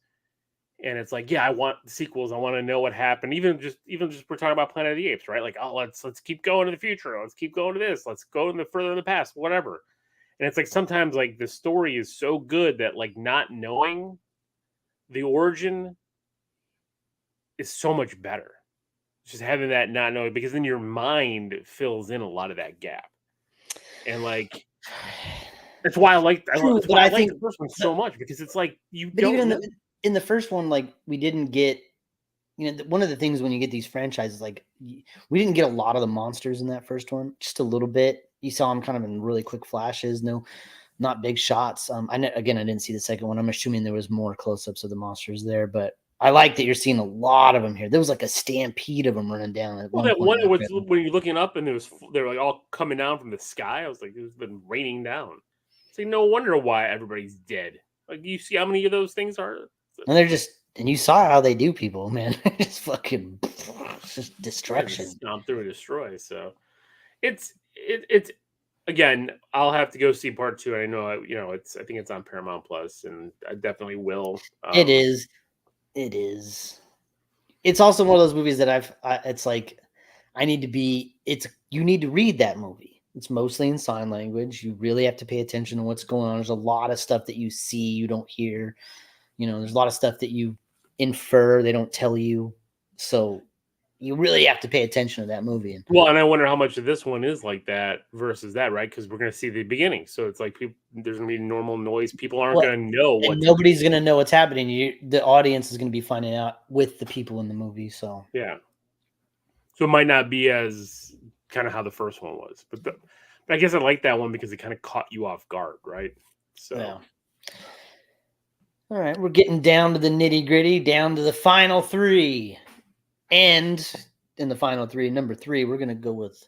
and it's like, yeah, I want sequels. I want to know what happened. Even just we're talking about Planet of the Apes, right? Like, oh, let's keep going to the future. Let's keep going to this. Let's go further in the past, whatever. And it's like sometimes like the story is so good that like not knowing the origin is so much better. Just having that not knowing, because then your mind fills in a lot of that gap. And like that's why I like the first one so much, because it's like in the first one, like we didn't get, one of the things when you get these franchises, like we didn't get a lot of the monsters in that first one, just a little bit. You saw them kind of in really quick flashes, not big shots. I didn't see the second one. I'm assuming there was more close-ups of the monsters there, but I like that you're seeing a lot of them here. There was like a stampede of them running down. That one was when you're looking up and they were like all coming down from the sky. I was like, it's been raining down. It's like, no wonder why everybody's dead. Like, you see how many of those things are? And you saw how they do people, man. It's fucking, it's just destruction. Stomp through and destroy. So it's again, I'll have to go see part 2. I know, I think it's on Paramount Plus, and I definitely will. It is. It's also one of those movies that it's like, you need to read that movie. It's mostly in sign language. You really have to pay attention to what's going on. There's a lot of stuff that you see, you don't hear. There's a lot of stuff that you infer, they don't tell you. So you really have to pay attention to that movie. Well, and I wonder how much of this one is like that versus that, right? Because we're going to see the beginning, so it's like there's going to be normal noise. People aren't going to know what. Nobody's going to know what's happening. The audience is going to be finding out with the people in the movie. So yeah, so it might not be as kind of how the first one was, but I guess I like that one because it kind of caught you off guard, right? So. Yeah. All right, we're getting down to the nitty gritty, down to the final three. And in the final three, number 3, we're going to go with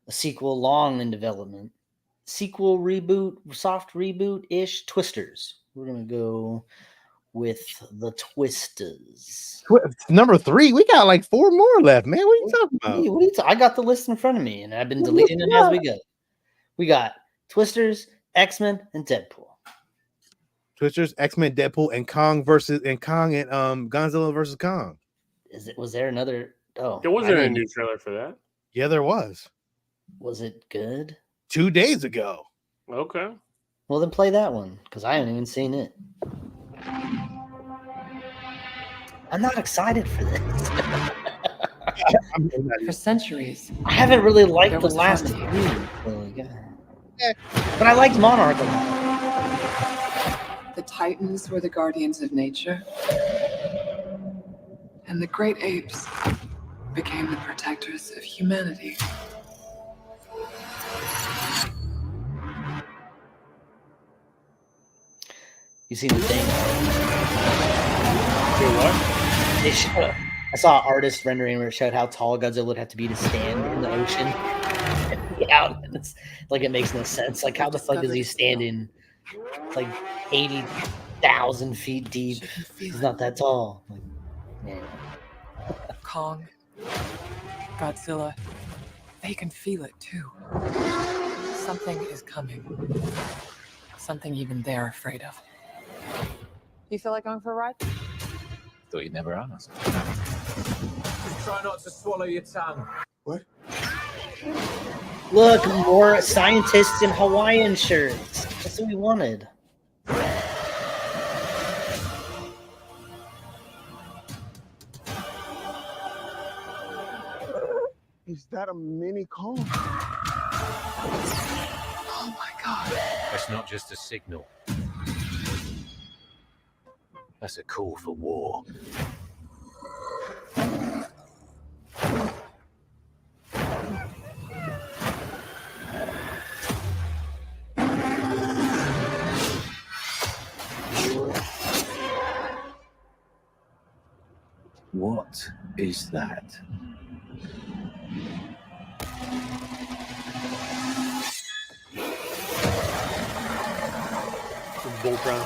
a sequel long in development. Sequel, reboot, soft reboot-ish, Twisters. We're going to go with the Twisters. Number 3? We got like 4 more left, man. What are you talking about? I got the list in front of me, and I've been deleting them as we go. We got Twisters, X-Men, and Deadpool. Twisters, X-Men, Deadpool, and Kong and Godzilla versus Kong. Was there another? Oh, there wasn't a new trailer for that. Yeah, there was. Was it good? 2 days ago. Okay. Well, then play that one because I haven't even seen it. I'm not excited for this. For centuries, I haven't really liked the last 3. But I liked Monarch a lot. The Titans were the guardians of nature, and the great apes became the protectors of humanity. You seen the thing? What? They showed, I saw an artist rendering where it showed how tall Godzilla would have to be to stand in the ocean. Yeah, it's like it makes no sense. Like, how the fuck is he standing like 80,000 feet deep? He's not that tall. Like, man. Kong, Godzilla, they can feel it too. Something is coming. Something even they're afraid of. You feel like going for a ride? Thought you'd never ask. Just try not to swallow your tongue. What? Look, more scientists in Hawaiian shirts. That's what we wanted. Is that a mini Kong? Oh my god. That's not just a signal. That's a call for war. What is that? Voltron.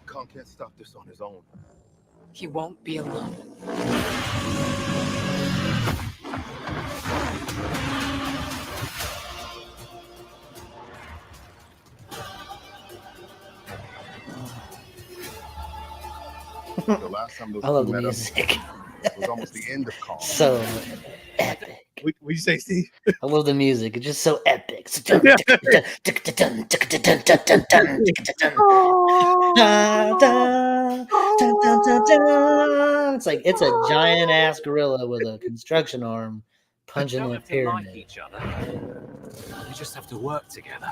Kong can't stop this on his own. He won't be alone. The last time those I love two the met music. It was almost the end of Kong. So epic. What you say, Steve? I love the music. It's just so epic. It's like it's a giant ass gorilla with a construction arm punching a pyramid. Like each other. We just have to work together.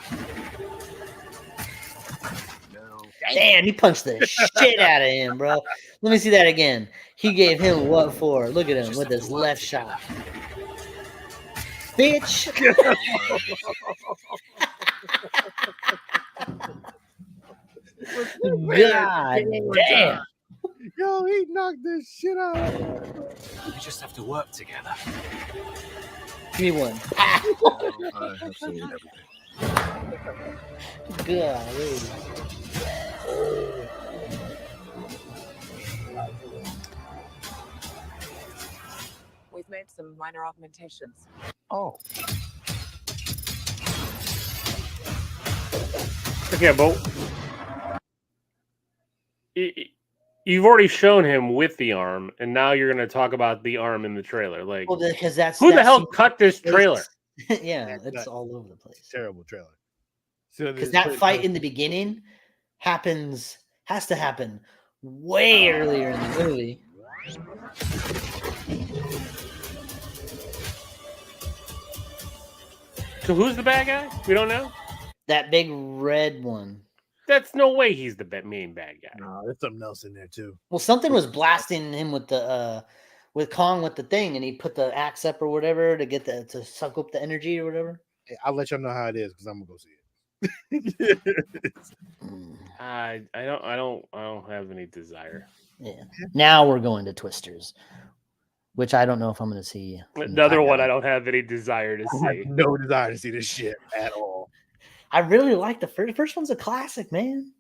Damn, he punched the shit out of him, bro. Let me see that again. He gave him what for? Look at him with his left shot. Bitch. God damn. Yo, he knocked this shit out. We just have to work together. Give me one. I have seen everything. Golly. We've made some minor augmentations. Oh. Okay, but you've already shown him with the arm, and now you're going to talk about the arm in the trailer. Like, Well, because who the hell cut this trailer? Yeah, it's all over the place. Terrible trailer. So Because that fight in the beginning has to happen way earlier in the movie. So who's the bad guy? We don't know. That big red one. That's no way he's the main bad guy. No, there's something else in there too. Well, something was blasting him with the with Kong with the thing, and he put the axe up or whatever to get to suck up the energy or whatever. Hey, I'll let y'all know how it is because I'm gonna go see it. I don't have any desire. Yeah. Now we're going to Twisters, which I don't know if I'm going to see. Another one I don't have any desire to I have see. no desire to see this shit at all. I really like the first. First one's a classic, man.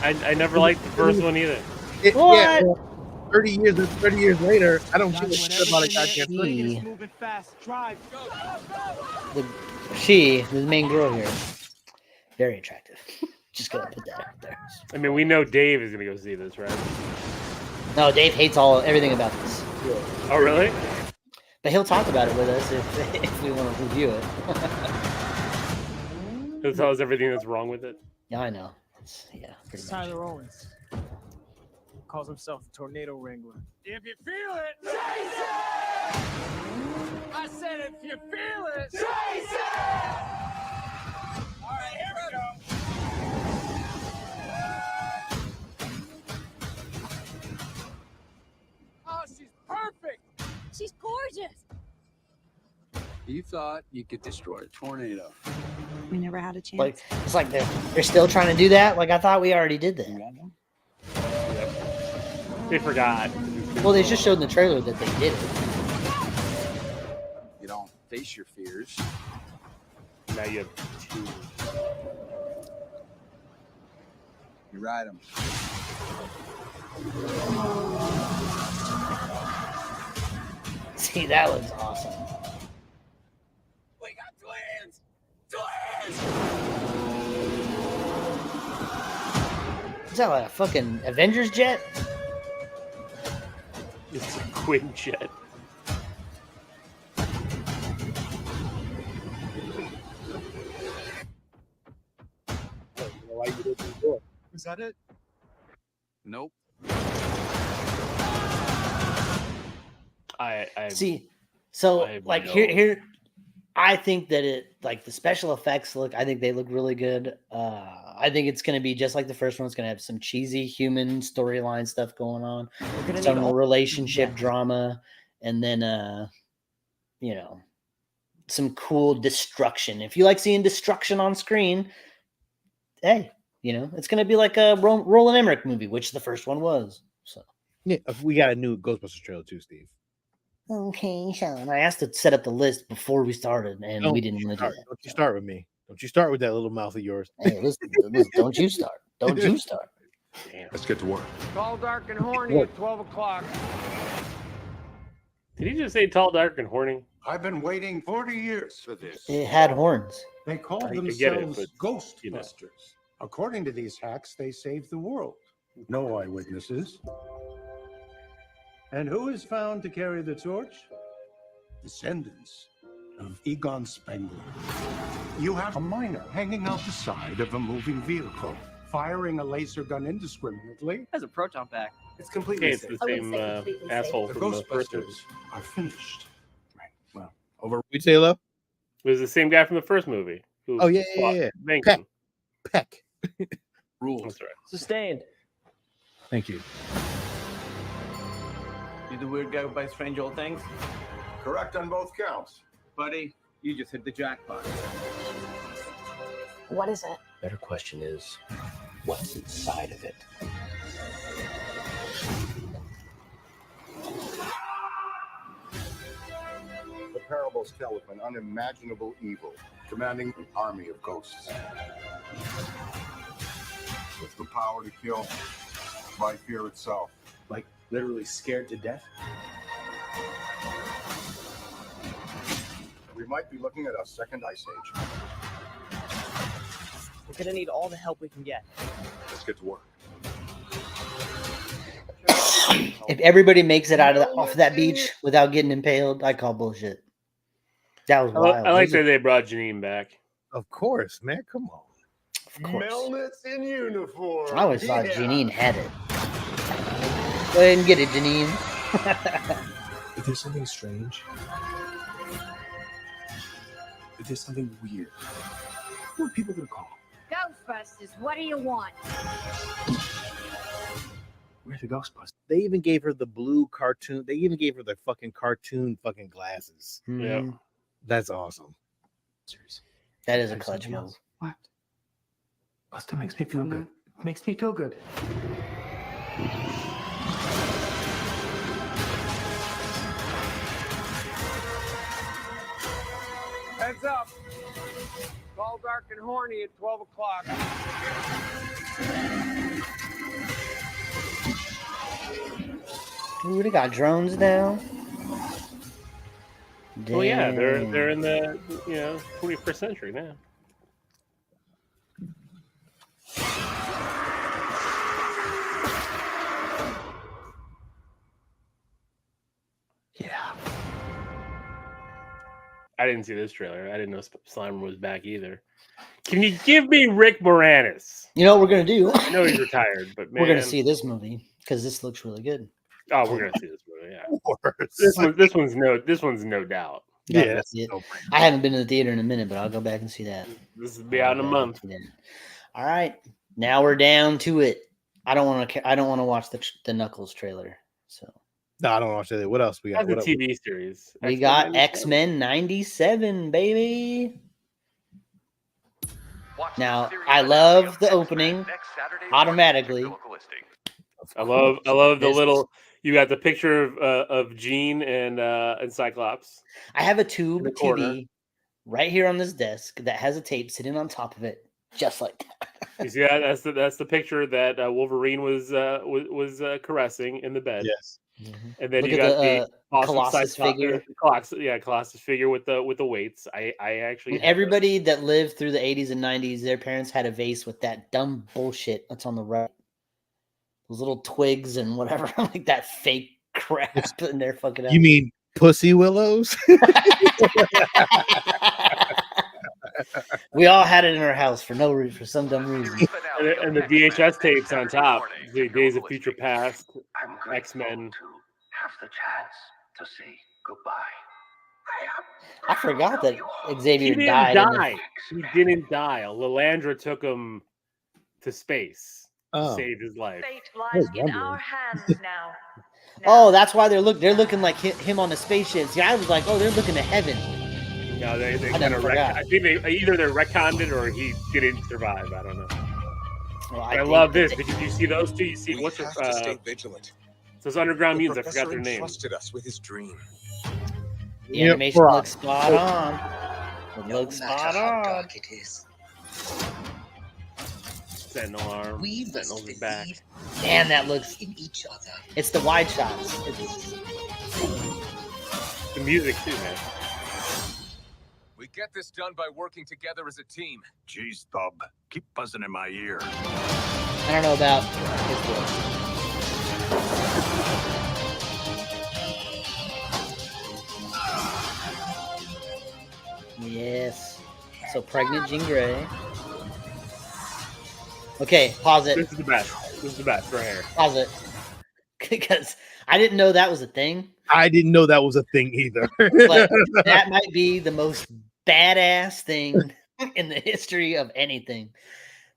I never liked the first one either. What? Yeah, 30 years later, I don't give a shit about a goddamn She, Moving fast. Drive. the main girl here, very attractive. Just gonna put that out there. I mean, we know Dave is gonna go see this, right? No, Dave hates everything about this. Oh, really? But he'll talk about it with us if we want to review it. He'll tell us everything that's wrong with it. Yeah, I know. Pretty It's much. Tyler Owens. Calls himself a tornado wrangler. If you feel it, chase it! I said if you feel it, chase it! All right, here we go. Oh, she's perfect! She's gorgeous. You thought you could destroy a tornado. We never had a chance. Like it's like they're still trying to do that. Like I thought we already did that. They forgot. Well, they just showed in the trailer that they did it. You don't face your fears. Now you have two. You ride them. See, that looks awesome. We got twins! Twins! Is that like a fucking Avengers jet? It's a Quinjet. Was that it? Nope. I See, so I like know. here, I think that it like the special effects I think they look really good. I think it's gonna be just like the first one. It's gonna have some cheesy human storyline stuff going on, some relationship drama, and then you know, some cool destruction. If you like seeing destruction on screen, hey, you know, it's gonna be like a Roland Emmerich movie, which the first one was. So Yeah, we got a new Ghostbusters trailer too, Steve. okay, Sean. I asked to set up the list before we started, and we didn't want to do that. Don't you start with me. Don't you start with that little mouth of yours. Hey, listen, don't you start. Don't you start. Damn. Let's get to work. Tall, dark, and horny at 12 o'clock. Did he just say tall, dark, and horny? I've been waiting 40 years for this. It had horns. They call I get it, themselves but, Ghostbusters. you know. According to these hacks, they saved the world. No eyewitnesses. And who is found to carry the torch? Descendants of Egon Spengler. You have a miner hanging out the side of a moving vehicle, firing a laser gun indiscriminately. Has a proton pack. It's completely Hey, it's the same asshole The from the first movie. Ghostbusters are finished. Right. Well, Over. We say hello. It was the same guy from the first movie. Who Oh yeah, yeah, fought yeah. Venkman. Peck. Rules. That's right. Sustained. Thank you. You the weird guy who buys strange old things? Correct on both counts. Buddy, you just hit the jackpot. What is it? Better question is, what's inside of it? The parables tell of an unimaginable evil commanding an army of ghosts. With the power to kill by fear itself. Like literally scared to death? We might be looking at a second ice age. We're gonna need all the help we can get. Let's get to work. If everybody makes it out of off that beach without getting impaled, I call bullshit. That was wild. I like that they brought Janine back. Of course, man. Come on. Of course. Melnitz in uniform. I always thought Janine had it. Go ahead and get it, Janine. If there's something strange, if there's something weird, what are people gonna call? Ghostbusters, what do you want? Where's the Ghostbusters? They even gave her the blue cartoon. They even gave her the fucking cartoon fucking glasses. Yeah. That's awesome. That is a clutch move. What? Buster makes me feel good. Makes me feel good. Heads up. It's all dark and horny at 12 o'clock. Ooh, they got drones now. Well, yeah, they're Dang. in the 21st century now. Yeah. I didn't see this trailer. I didn't know Slimer was back either. Can you give me Rick Moranis? You know what we're gonna do? I know he's retired, but man, we're gonna see this movie because this looks really good. Oh, we're gonna see this movie. Yeah, Of course. this one's no doubt. Yeah, Yeah, that's it. I haven't been to the theater in a minute, but I'll go back and see that. This will be out in a month. All right, now we're down to it. I don't want to watch the Knuckles trailer. So No, I don't watch that. What else we got? That's a TV series. we got X-Men 97, baby. Now I love the opening automatically. I love the little. You got the picture of Jean and Cyclops. I have a tube the corner. TV right here on this desk that has a tape sitting on top of it, just like that. You see that? That's the picture that Wolverine was caressing in the bed. Yes. And then Look you at got the, the awesome Colossus figure. Colossus figure with the weights. I actually And everybody that lived through the 80s and 90s, their parents had a vase with that dumb bullshit that's on the right. Those little twigs and whatever, like that fake crap in their fucking. You mean pussy willows? We all had it in our house for some dumb reason. and the VHS tapes on top. The Days of Future Past, X-Men. Have the chance to say goodbye. I forgot that He Xavier didn't died. die. He didn't die. Lilandra took him to space to save his life. Fate lies in our hands now. Oh, that's why they're looking like him on the spaceship. See, I was like, oh, they're looking to heaven. No, they I kind never of forgot. I think they either retconned it or he didn't survive. I don't know. Well, I think love that this because you see those two. You see what's have to stay vigilant. those underground The mutants. I forgot professor their names. entrusted us with his dream. The animation looks spot on. It looks spot on. It is. Sentinel arm. Sentinel's back. Man, that looks. In each other. It's the wide shots. The music too, man. We get this done by working together as a team. Jeez, Bub, keep buzzing in my ear. I don't know about his voice. Yes. So pregnant Jean Grey. Okay, pause it. This is the best. This is the best right here. Pause it. Because I didn't know that was a thing. I didn't know that was a thing either. But that might be the most badass thing in the history of anything.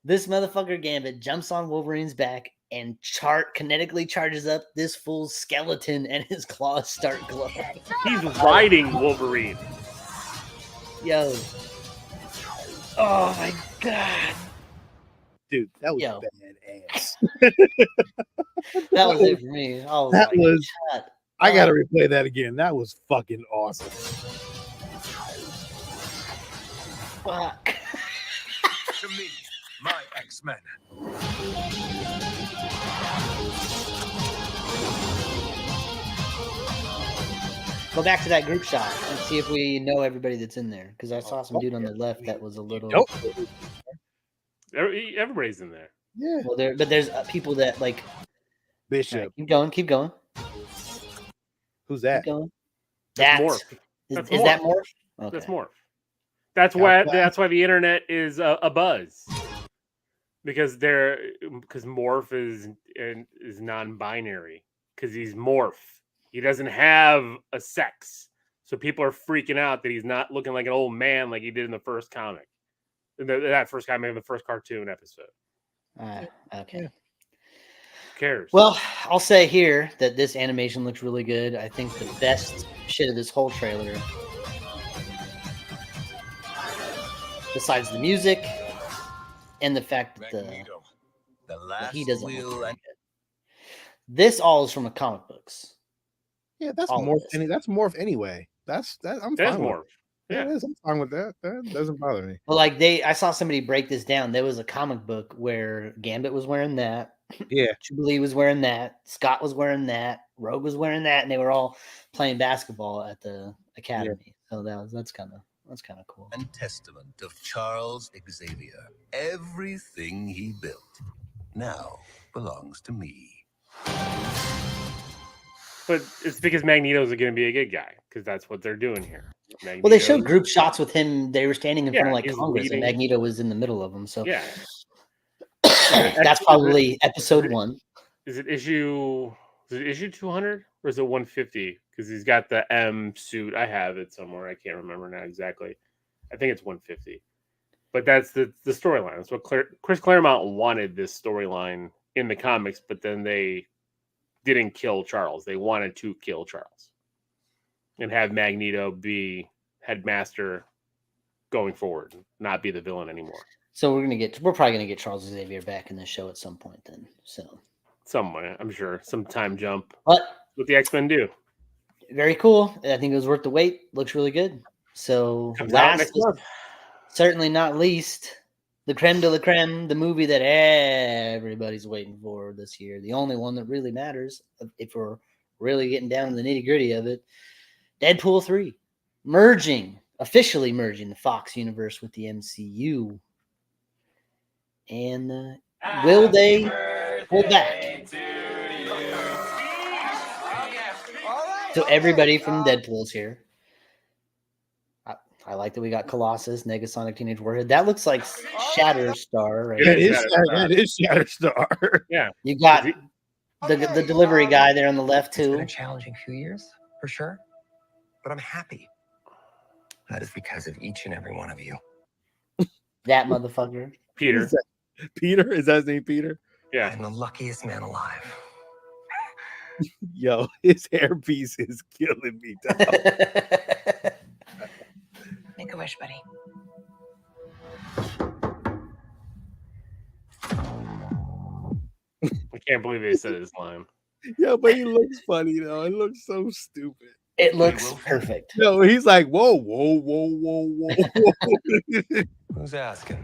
This motherfucker Gambit jumps on Wolverine's back and kinetically charges up this fool's skeleton, and his claws start glowing. He's riding Wolverine. Yo. Oh my god. Dude, that was Yo. badass. That was it for me. Oh, That my was. God. I gotta replay that again. That was fucking awesome. Fuck. To me, my X-Men. Go back to that group shot and see if we know everybody that's in there. Because I saw some dude on the left that was a little. Nope. Everybody's in there. Yeah. Well, there's people that like. Bishop. Right, keep going. Keep going. Who's that? Keep going. That's That's Morph. Is, That's is that Morph? Okay. That's Morph. That's why the internet is a buzz. Because Morph is non-binary. Because he's Morph. He doesn't have a sex. So people are freaking out that he's not looking like an old man like he did in the first comic. That first comic, in the first cartoon episode. Okay. Who cares? Well, I'll say here that this animation looks really good. I think the best shit of this whole trailer, besides the music and the fact that he doesn't look very good. This all is from the comic books. Yeah, that's Morph anyway. I'm fine with Morph. Yeah, I'm fine with that. That doesn't bother me. Well, like I saw somebody break this down. There was a comic book where Gambit was wearing that. Yeah. Jubilee was wearing that. Scott was wearing that. Rogue was wearing that, and they were all playing basketball at the academy. So that's kind of cool. And testament of Charles Xavier. Everything he built now belongs to me. But it's because Magneto's going to be a good guy, because that's what they're doing here. Well, they showed group shots with him. They were standing in front of like Congress, leading. and Magneto was in the middle of them. So yeah, that's probably episode 1. Is it issue 200 or is it 150? Because he's got the M suit. I have it somewhere. I can't remember now exactly. I think it's 150. But that's the storyline. That's what Chris Claremont wanted this storyline in the comics, but then they didn't kill Charles. They wanted to kill Charles and have Magneto be headmaster going forward, not be the villain anymore. So we're probably gonna get Charles Xavier back in the show at some point then. So somewhere, I'm sure, some time jump. But what the X-Men do. Very cool. I think it was worth the wait. Looks really good. So certainly not least, the creme de la creme, the movie that everybody's waiting for this year. The only one that really matters, if we're really getting down to the nitty-gritty of it. Deadpool 3. Officially merging the Fox universe with the MCU. And will they pull back? So everybody from Deadpool's here. I like that we got Colossus, Negasonic Teenage Warhead. That looks like Shatterstar, right? That is Shatterstar. Yeah. You got the delivery guy there on the left too. It's been a challenging few years, for sure. But I'm happy. That is because of each and every one of you. That motherfucker. Peter. Peter? Is that his name, Peter? Yeah. I'm the luckiest man alive. Yo, his hairpiece is killing me, dog. Make a wish, buddy. I can't believe they said his line. Yeah, but he looks funny though. It looks so stupid. It looks perfect. No, he's like, whoa, whoa, whoa, whoa, whoa, whoa. Who's asking?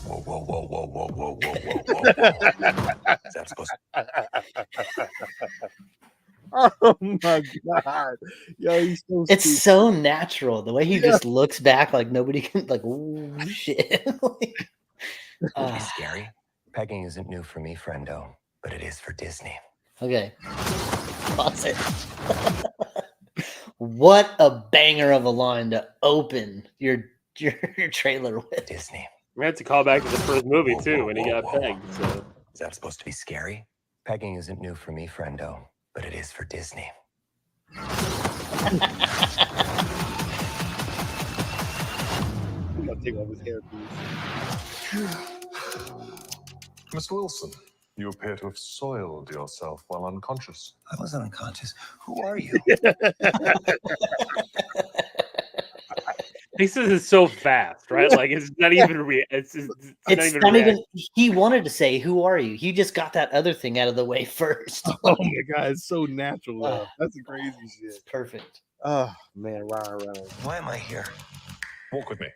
Whoa, whoa, whoa, whoa, whoa, whoa, whoa, whoa, whoa. Is that supposed to... Oh my god. Yo, he's so It's stupid. so natural. The way he just looks back like nobody can oh shit. Be scary. Pegging isn't new for me, friendo, but it is for Disney. Okay. Pause it. What a banger of a line to open your trailer with. Disney. We had to call back to the first movie too when he got pegged. So. Is that supposed to be scary? Pegging isn't new for me, friendo, but it is for Disney. I'm gonna take off his hairpiece. Mr. Wilson, you appear to have soiled yourself while unconscious. I wasn't unconscious. Who are you? He says it so fast, right? Like it's not even real. It's not even. He wanted to say, "Who are you?" He just got that other thing out of the way first. Oh my god, it's so natural. Though. That's the crazy shit. It's perfect. Oh man, Ryan Reynolds. Why am I here? Walk with me.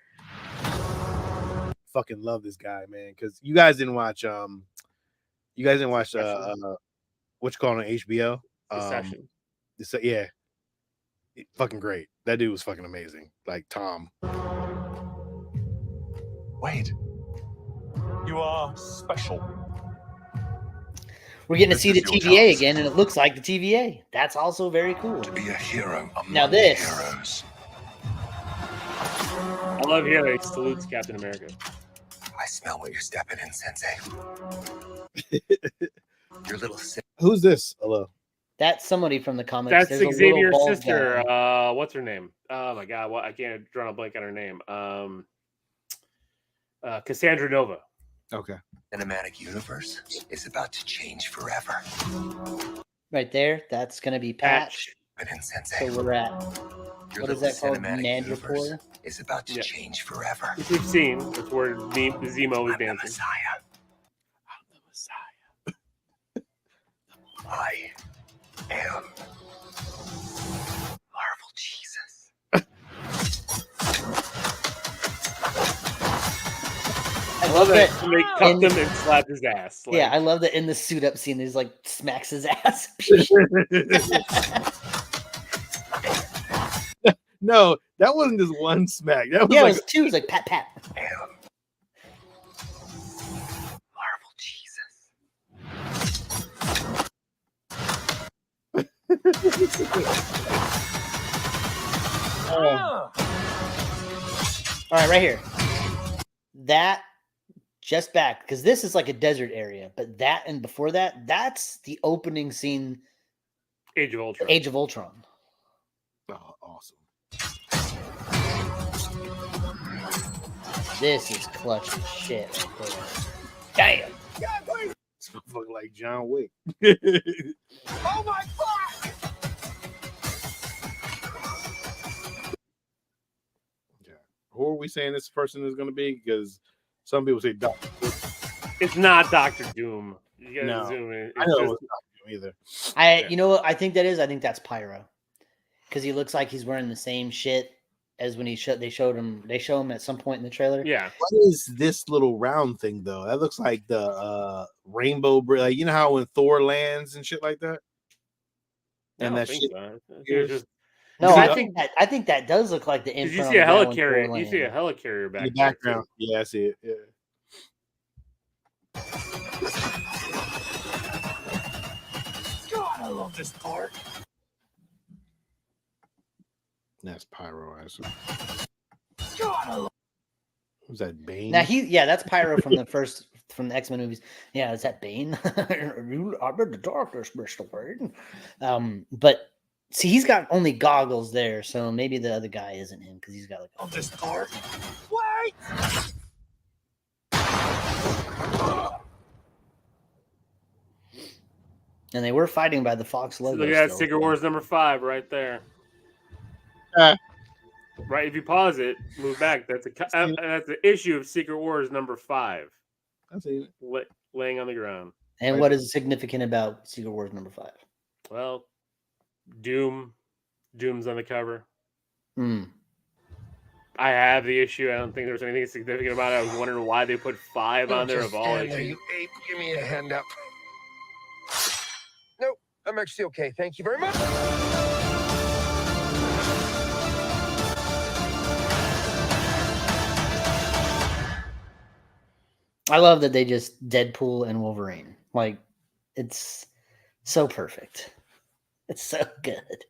Fucking love this guy, man. Because you guys didn't watch what you call it on HBO? Succession. Yeah. Fucking great. That dude was fucking amazing. Like Tom. Wait. You are special. We're getting to see the TVA again, and it looks like the TVA. That's also very cool. To be a hero among Now this heroes. I love here that he salutes Captain America. I smell what you're stepping in, Sensei. Your little Who's this? Hello. That's somebody from the comics. That's There's Xavier's a little bald sister. guy. What's her name? Oh my god, I can't draw a blank on her name. Cassandra Nova. Okay. Cinematic universe is about to change forever. Right there. That's going to be Patch. Sensei. So we're at, Your what is little that called? cinematic universe Madripoor? is about to change forever. Which we've seen. That's where Zemo was dancing. Messiah. I'm the Messiah. I am Marvel Jesus. I love that. They cuffed him and slapped his ass. Yeah, I love that in the suit up scene. He's like smacks his ass. No, that wasn't just one smack. That was it like was two. It was like pat pat. Marvel Jesus. All right, right here. That just back because this is like a desert area, but that and before that, that's the opening scene. Age of Ultron. Age of Ultron. Oh, awesome. This is clutch as shit right there. Damn. It's fucking like John Wick. Oh my God! Who are we saying this person is going to be? Because some people say Doctor. It's not Doctor Doom. You gotta zoom in. I know it's not Doom either. You know what I think that is? I think that's Pyro. Because he looks like he's wearing the same shit as when they show him at some point in the trailer. Yeah. What is this little round thing though? That looks like the rainbow bridge. Like, you know how when Thor lands and shit like that? And that shit. No, I think that does look like the Did imprint. you see a helicarrier? You see a helicarrier back in the background. Yeah, I see it. Yeah. God, I love this part. That's Pyro. I assume. God, I love. Was that Bane? Now that's Pyro from the X-Men movies. Yeah, is that Bane? I'm in the darkness, Mr. Wayne. But see, he's got only goggles there, so maybe the other guy isn't him because he's got like Love this part. Wait. and they were fighting by the Fox logo. Look at that, Secret Wars #5 right there. Right, if you pause it, move back. That's the issue of Secret Wars #5. I see it. Laying on the ground. And what is significant about Secret Wars #5? Well, Doom's on the cover. I have the issue. I don't think there's anything significant about it. I was wondering why they put 5 on there of all There, you ape. Give me a hand up. Nope, I'm actually okay. Thank you very much. I love that they just Deadpool and Wolverine. Like, it's so perfect. It's so good.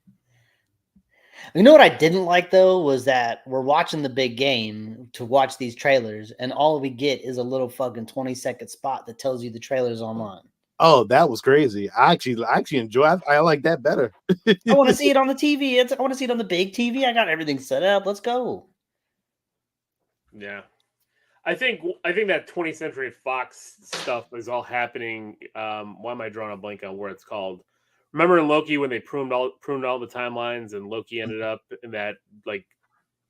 You know what I didn't like though was that we're watching the big game to watch these trailers, and all we get is a little fucking 20-second spot that tells you the trailer's online. Oh, that was crazy. I actually enjoy it. I like that better. I want to see it on the TV. I want to see it on the big TV. I got everything set up. Let's go. Yeah. I think that 20th Century Fox stuff is all happening. Why am I drawing a blank on where it's called? Remember in Loki when they pruned all the timelines and Loki ended up in that like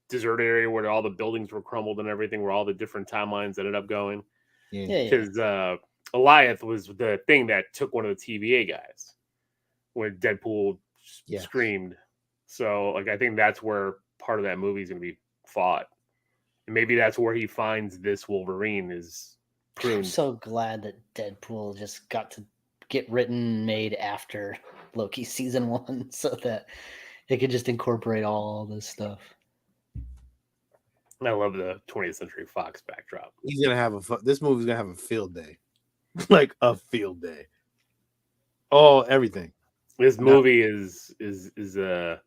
desert area where all the buildings were crumbled and everything, where all the different timelines ended up going. Yeah. Because Goliath was the thing that took one of the TVA guys when Deadpool screamed. So like I think that's where part of that movie is going to be fought. And maybe that's where he finds this Wolverine is pruned. I'm so glad that Deadpool just got to get written and made after Loki season 1 so that they could just incorporate all this stuff. I love the 20th Century Fox backdrop. He's gonna have this movie's gonna have a field day. Like a field day. Oh, everything. This movie is $1.5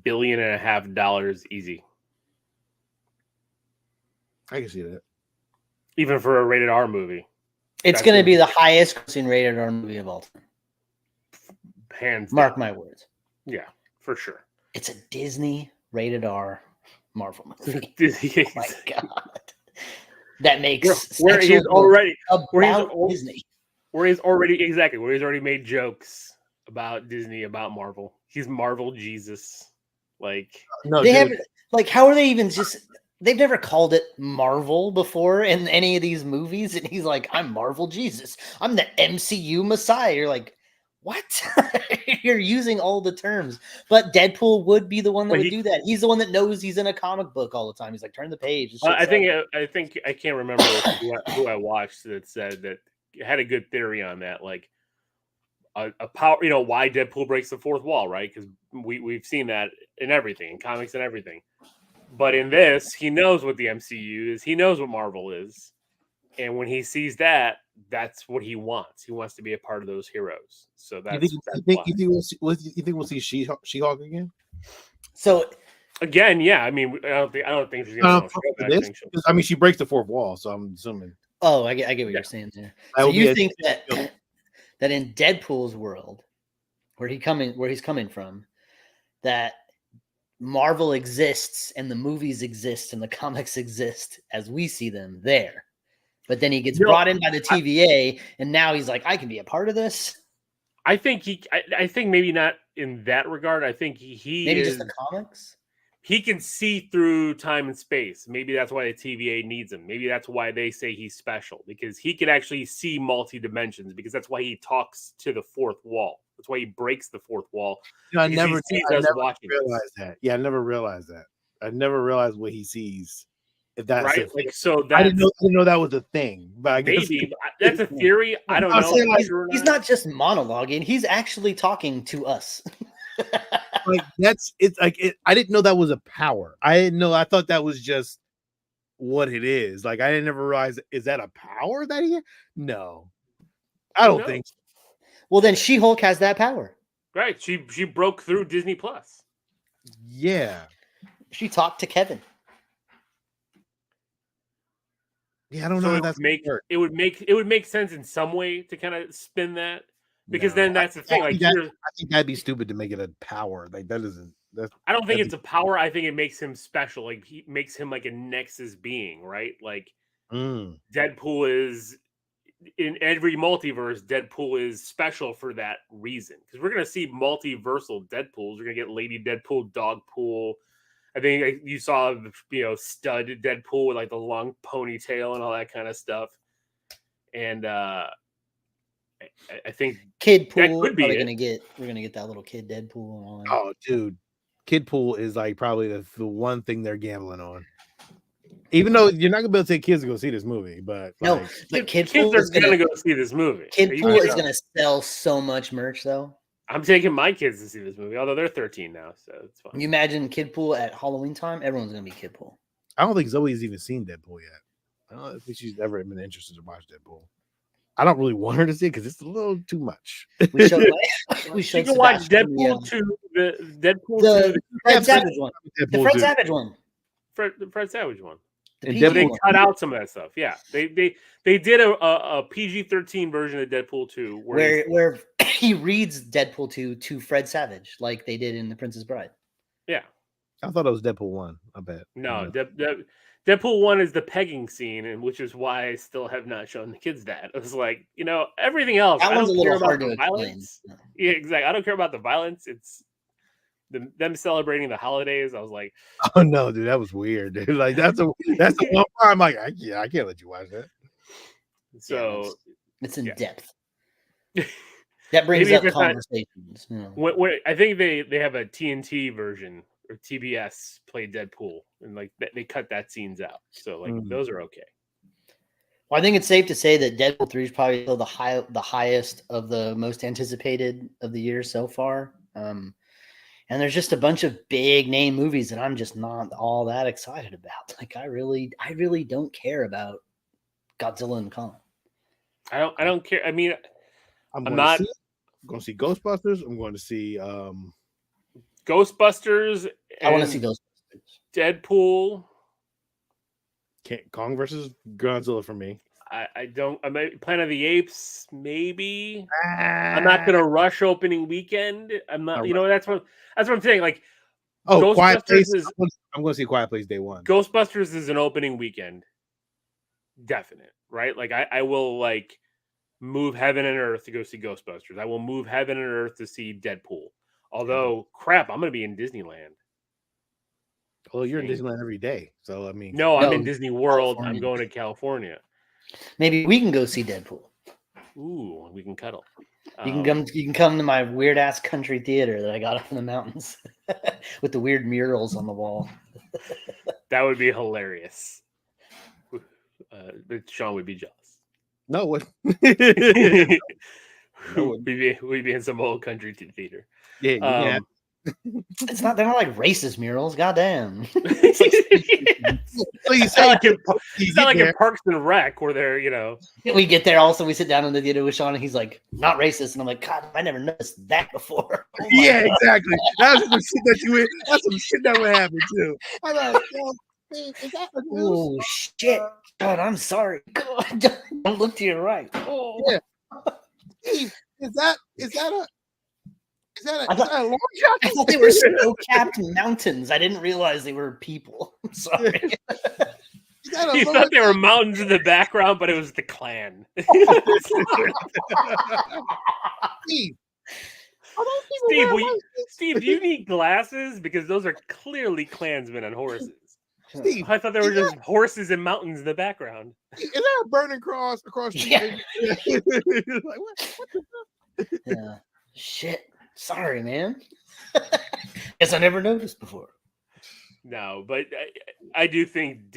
billion easy. I can see that. Even for a rated R movie. It's going to be the highest grossing rated R movie of all time. Hands Mark down. my words. Yeah, for sure. It's a Disney rated R Marvel movie. Oh my God. That makes where he's already Disney. Where he's already made jokes about Disney, about Marvel. He's Marvel Jesus. Like they haven't, like, how are they even just, they've never called it Marvel before in any of these movies, and he's like, I'm Marvel Jesus. I'm the MCU Messiah. You're like, what? You're using all the terms. But Deadpool would be the one that would do that. He's the one that knows he's in a comic book all the time. He's like, turn the page. I think I can't remember who I watched that said that had a good theory on that. Like a power, why Deadpool breaks the fourth wall, right? Because we've seen that in everything, in comics and everything. But in this, he knows what the MCU is. He knows what Marvel is. And when he sees that, that's what he wants. He wants to be a part of those heroes. So that's you think we'll see She-Hulk again? So again, yeah. I mean, I don't think she's gonna I mean, she breaks the fourth wall, so I'm assuming. Oh, I get what you're saying there. So you think that in Deadpool's world, where he's coming from, that Marvel exists and the movies exist and the comics exist as we see them there. But then he gets brought in by the TVA, and now he's like, I can be a part of this. I think I think maybe not in that regard. I think he maybe is, just the comics. He can see through time and space. Maybe that's why the TVA needs him. Maybe that's why they say he's special, because he can actually see multi-dimensions, because that's why he talks to the fourth wall. That's why he breaks the fourth wall. I never realized that. Yeah, I never realized that. I never realized what he sees. If that's right, like so, I didn't know that was a thing. But I guess maybe that's a theory. I don't know. Like, he's not just monologuing; he's actually talking to us. Like it's like I didn't know that was a power. I didn't know. I thought that was just what it is. Like I didn't ever realize, is that a power that he? No, I don't think so. Well, then She-Hulk has that power. Right. She broke through Disney Plus. Yeah. She talked to Kevin. Yeah, I don't know. It would make sense in some way to kind of spin that, because then that's the thing. Like I think that'd be stupid to make it a power. Like that isn't. I don't think it's a power. I think it makes him special. Like he makes him like a Nexus being, right? Like Deadpool is in every multiverse. Deadpool is special for that reason, because we're gonna see multiversal Deadpools. We're gonna get Lady Deadpool, Dogpool. I think you saw, stud Deadpool with like the long ponytail and all that kind of stuff. And I think Kid Pool, that could be we're gonna get that little kid Deadpool and all that. Oh, dude, Kid Pool is like probably the one thing they're gambling on. Even though you're not gonna be able to take kids to go see this movie, but no, but kids are gonna go see this movie. Kid Pool is gonna sell so much merch, though. I'm taking my kids to see this movie, although they're 13 now, so it's fine. You imagine Kid Pool at Halloween time? Everyone's gonna be Kid Pool. I don't think Zoe's even seen Deadpool yet. I don't think she's ever been interested to watch Deadpool. I don't really want her to see it because it's a little too much. We showed you can watch Deadpool the Fred Savage one. The Fred Savage one. Fred Savage one. And they cut out some of that stuff. Yeah, they did a PG-13 version of Deadpool 2 where he reads Deadpool 2 to Fred Savage like they did in The Princess Bride. Yeah, I thought it was Deadpool 1. I bet. No, Deadpool 1 is the pegging scene, and which is why I still have not shown the kids that. It was like, everything else. That one's a little hard to explain. Yeah, exactly. I don't care about the violence. It's them celebrating the holidays. I was like, oh no, dude, that was weird, dude. Like that's the one part I'm like, I can't let you watch that. So it's in depth. That brings up conversations. I think they have a TNT version, or TBS played Deadpool, and like they cut that scenes out. So like those are okay. Well, I think it's safe to say that Deadpool 3 is probably still the highest of the most anticipated of the year so far. And there's just a bunch of big name movies that I'm just not all that excited about. Like I really don't care about Godzilla and Kong. I don't care. I mean, I'm going to see Ghostbusters. I'm going to see Ghostbusters. I want to see Ghostbusters. Deadpool. Kong versus Godzilla for me. I don't. I might Planet of the Apes, maybe. I'm not gonna rush opening weekend. I'm not. You know, that's what I'm saying. Like, Quiet Place. is. I'm going to see Quiet Place day one. Ghostbusters is an opening weekend, definite, right? Like, I will like move heaven and earth to go see Ghostbusters. I will move heaven and earth to see Deadpool. Although, crap, I'm gonna be in Disneyland. Well, you're in Disneyland every day, so I mean. No, I'm in Disney World. California. I'm going to California. Maybe we can go see Deadpool. Ooh, we can cuddle. You can come to my weird ass country theater that I got up in the mountains with the weird murals on the wall. That would be hilarious. But Sean would be jealous. No, what? We'd be in some old country theater. Yeah. It's not. They're not like racist murals. Goddamn. So you say it's not like in Parks and Rec where they're, you know. We get there. Also, we sit down in the theater with Sean, and he's like, "Not racist," and I'm like, "God, I never noticed that before." Oh yeah, God. Exactly. That's some shit that you in. That's some shit that would happen too. I'm like, is that oh shit! God, I'm sorry. God, don't look to your right. Oh yeah. Is that a I thought they were snow-capped mountains. I didn't realize they were people. I'm sorry. You thought there were mountains in the background, but it was the Klan. Steve, do you need glasses? Because those are clearly Klansmen on horses. Steve, I thought there were just horses and mountains in the background. Is there a burning cross across the street? Like, what the fuck? Yeah. Shit. Sorry, man. Guess I never noticed before. No, but I do think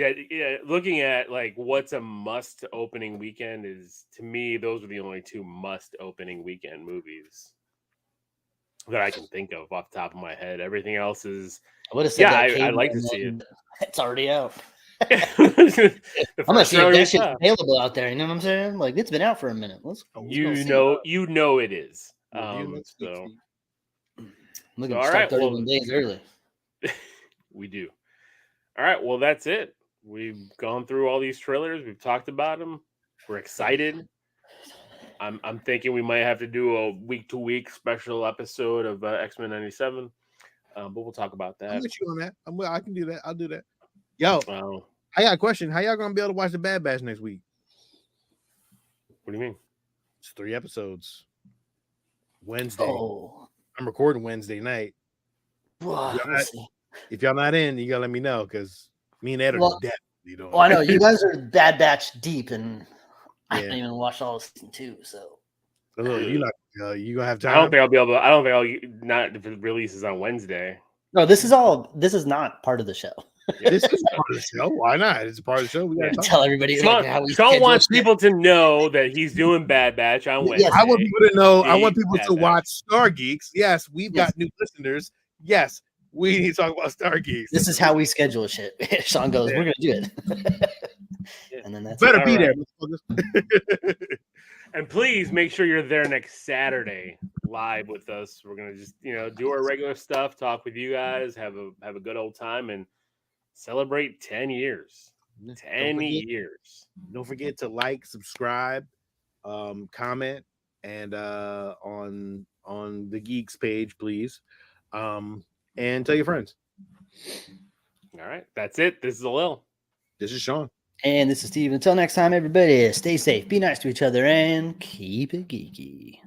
looking at like what's a must opening weekend is, to me, those are the only two must opening weekend movies that I can think of off the top of my head. Everything else is I'd like to see it. It's already out. I'm gonna see if that shit's available out there. You know what I'm saying? Like, it's been out for a minute. You know it is. So look at start 31 days early. We do. All right. Well, that's it. We've gone through all these trailers. We've talked about them. We're excited. I'm thinking we might have to do a week-to-week special episode of X-Men 97. But we'll talk about that. I'm with you on that. I can do that. I'll do that. Yo, I got a question. How y'all gonna be able to watch the Bad Batch next week? What do you mean? It's 3 episodes. Wednesday. Oh. I'm recording Wednesday night. If y'all not in, you gotta let me know, because me and Ed are definitely doing. Well, I know you guys are Bad Batch deep, and I haven't even watched all of season 2. So you're not. You gonna have time? I don't think I'll be able to. I don't think I'll not if it releases on Wednesday. No, this is not part of the show. This is part of the show. Why not? It's a part of the show. We gotta tell everybody. Sean wants people to know that he's doing Bad Batch on Wednesday. Yes, I want people to know. I want people to watch Star Geeks. Yes, we've got new listeners. Yes, we need to talk about Star Geeks. This is how we schedule shit. Sean goes, "We're gonna do it," and then that's better be there. And please make sure you're there next Saturday live with us. We're gonna just do our regular stuff, talk with you guys, have a good old time, and celebrate 10 years. 10 years. Don't forget to like, subscribe, comment, and on the Geekz page, please. And tell your friends. All right, that's it. This is Lil. This is Sean. And this is Steve. Until next time, everybody, stay safe, be nice to each other, and keep it geeky.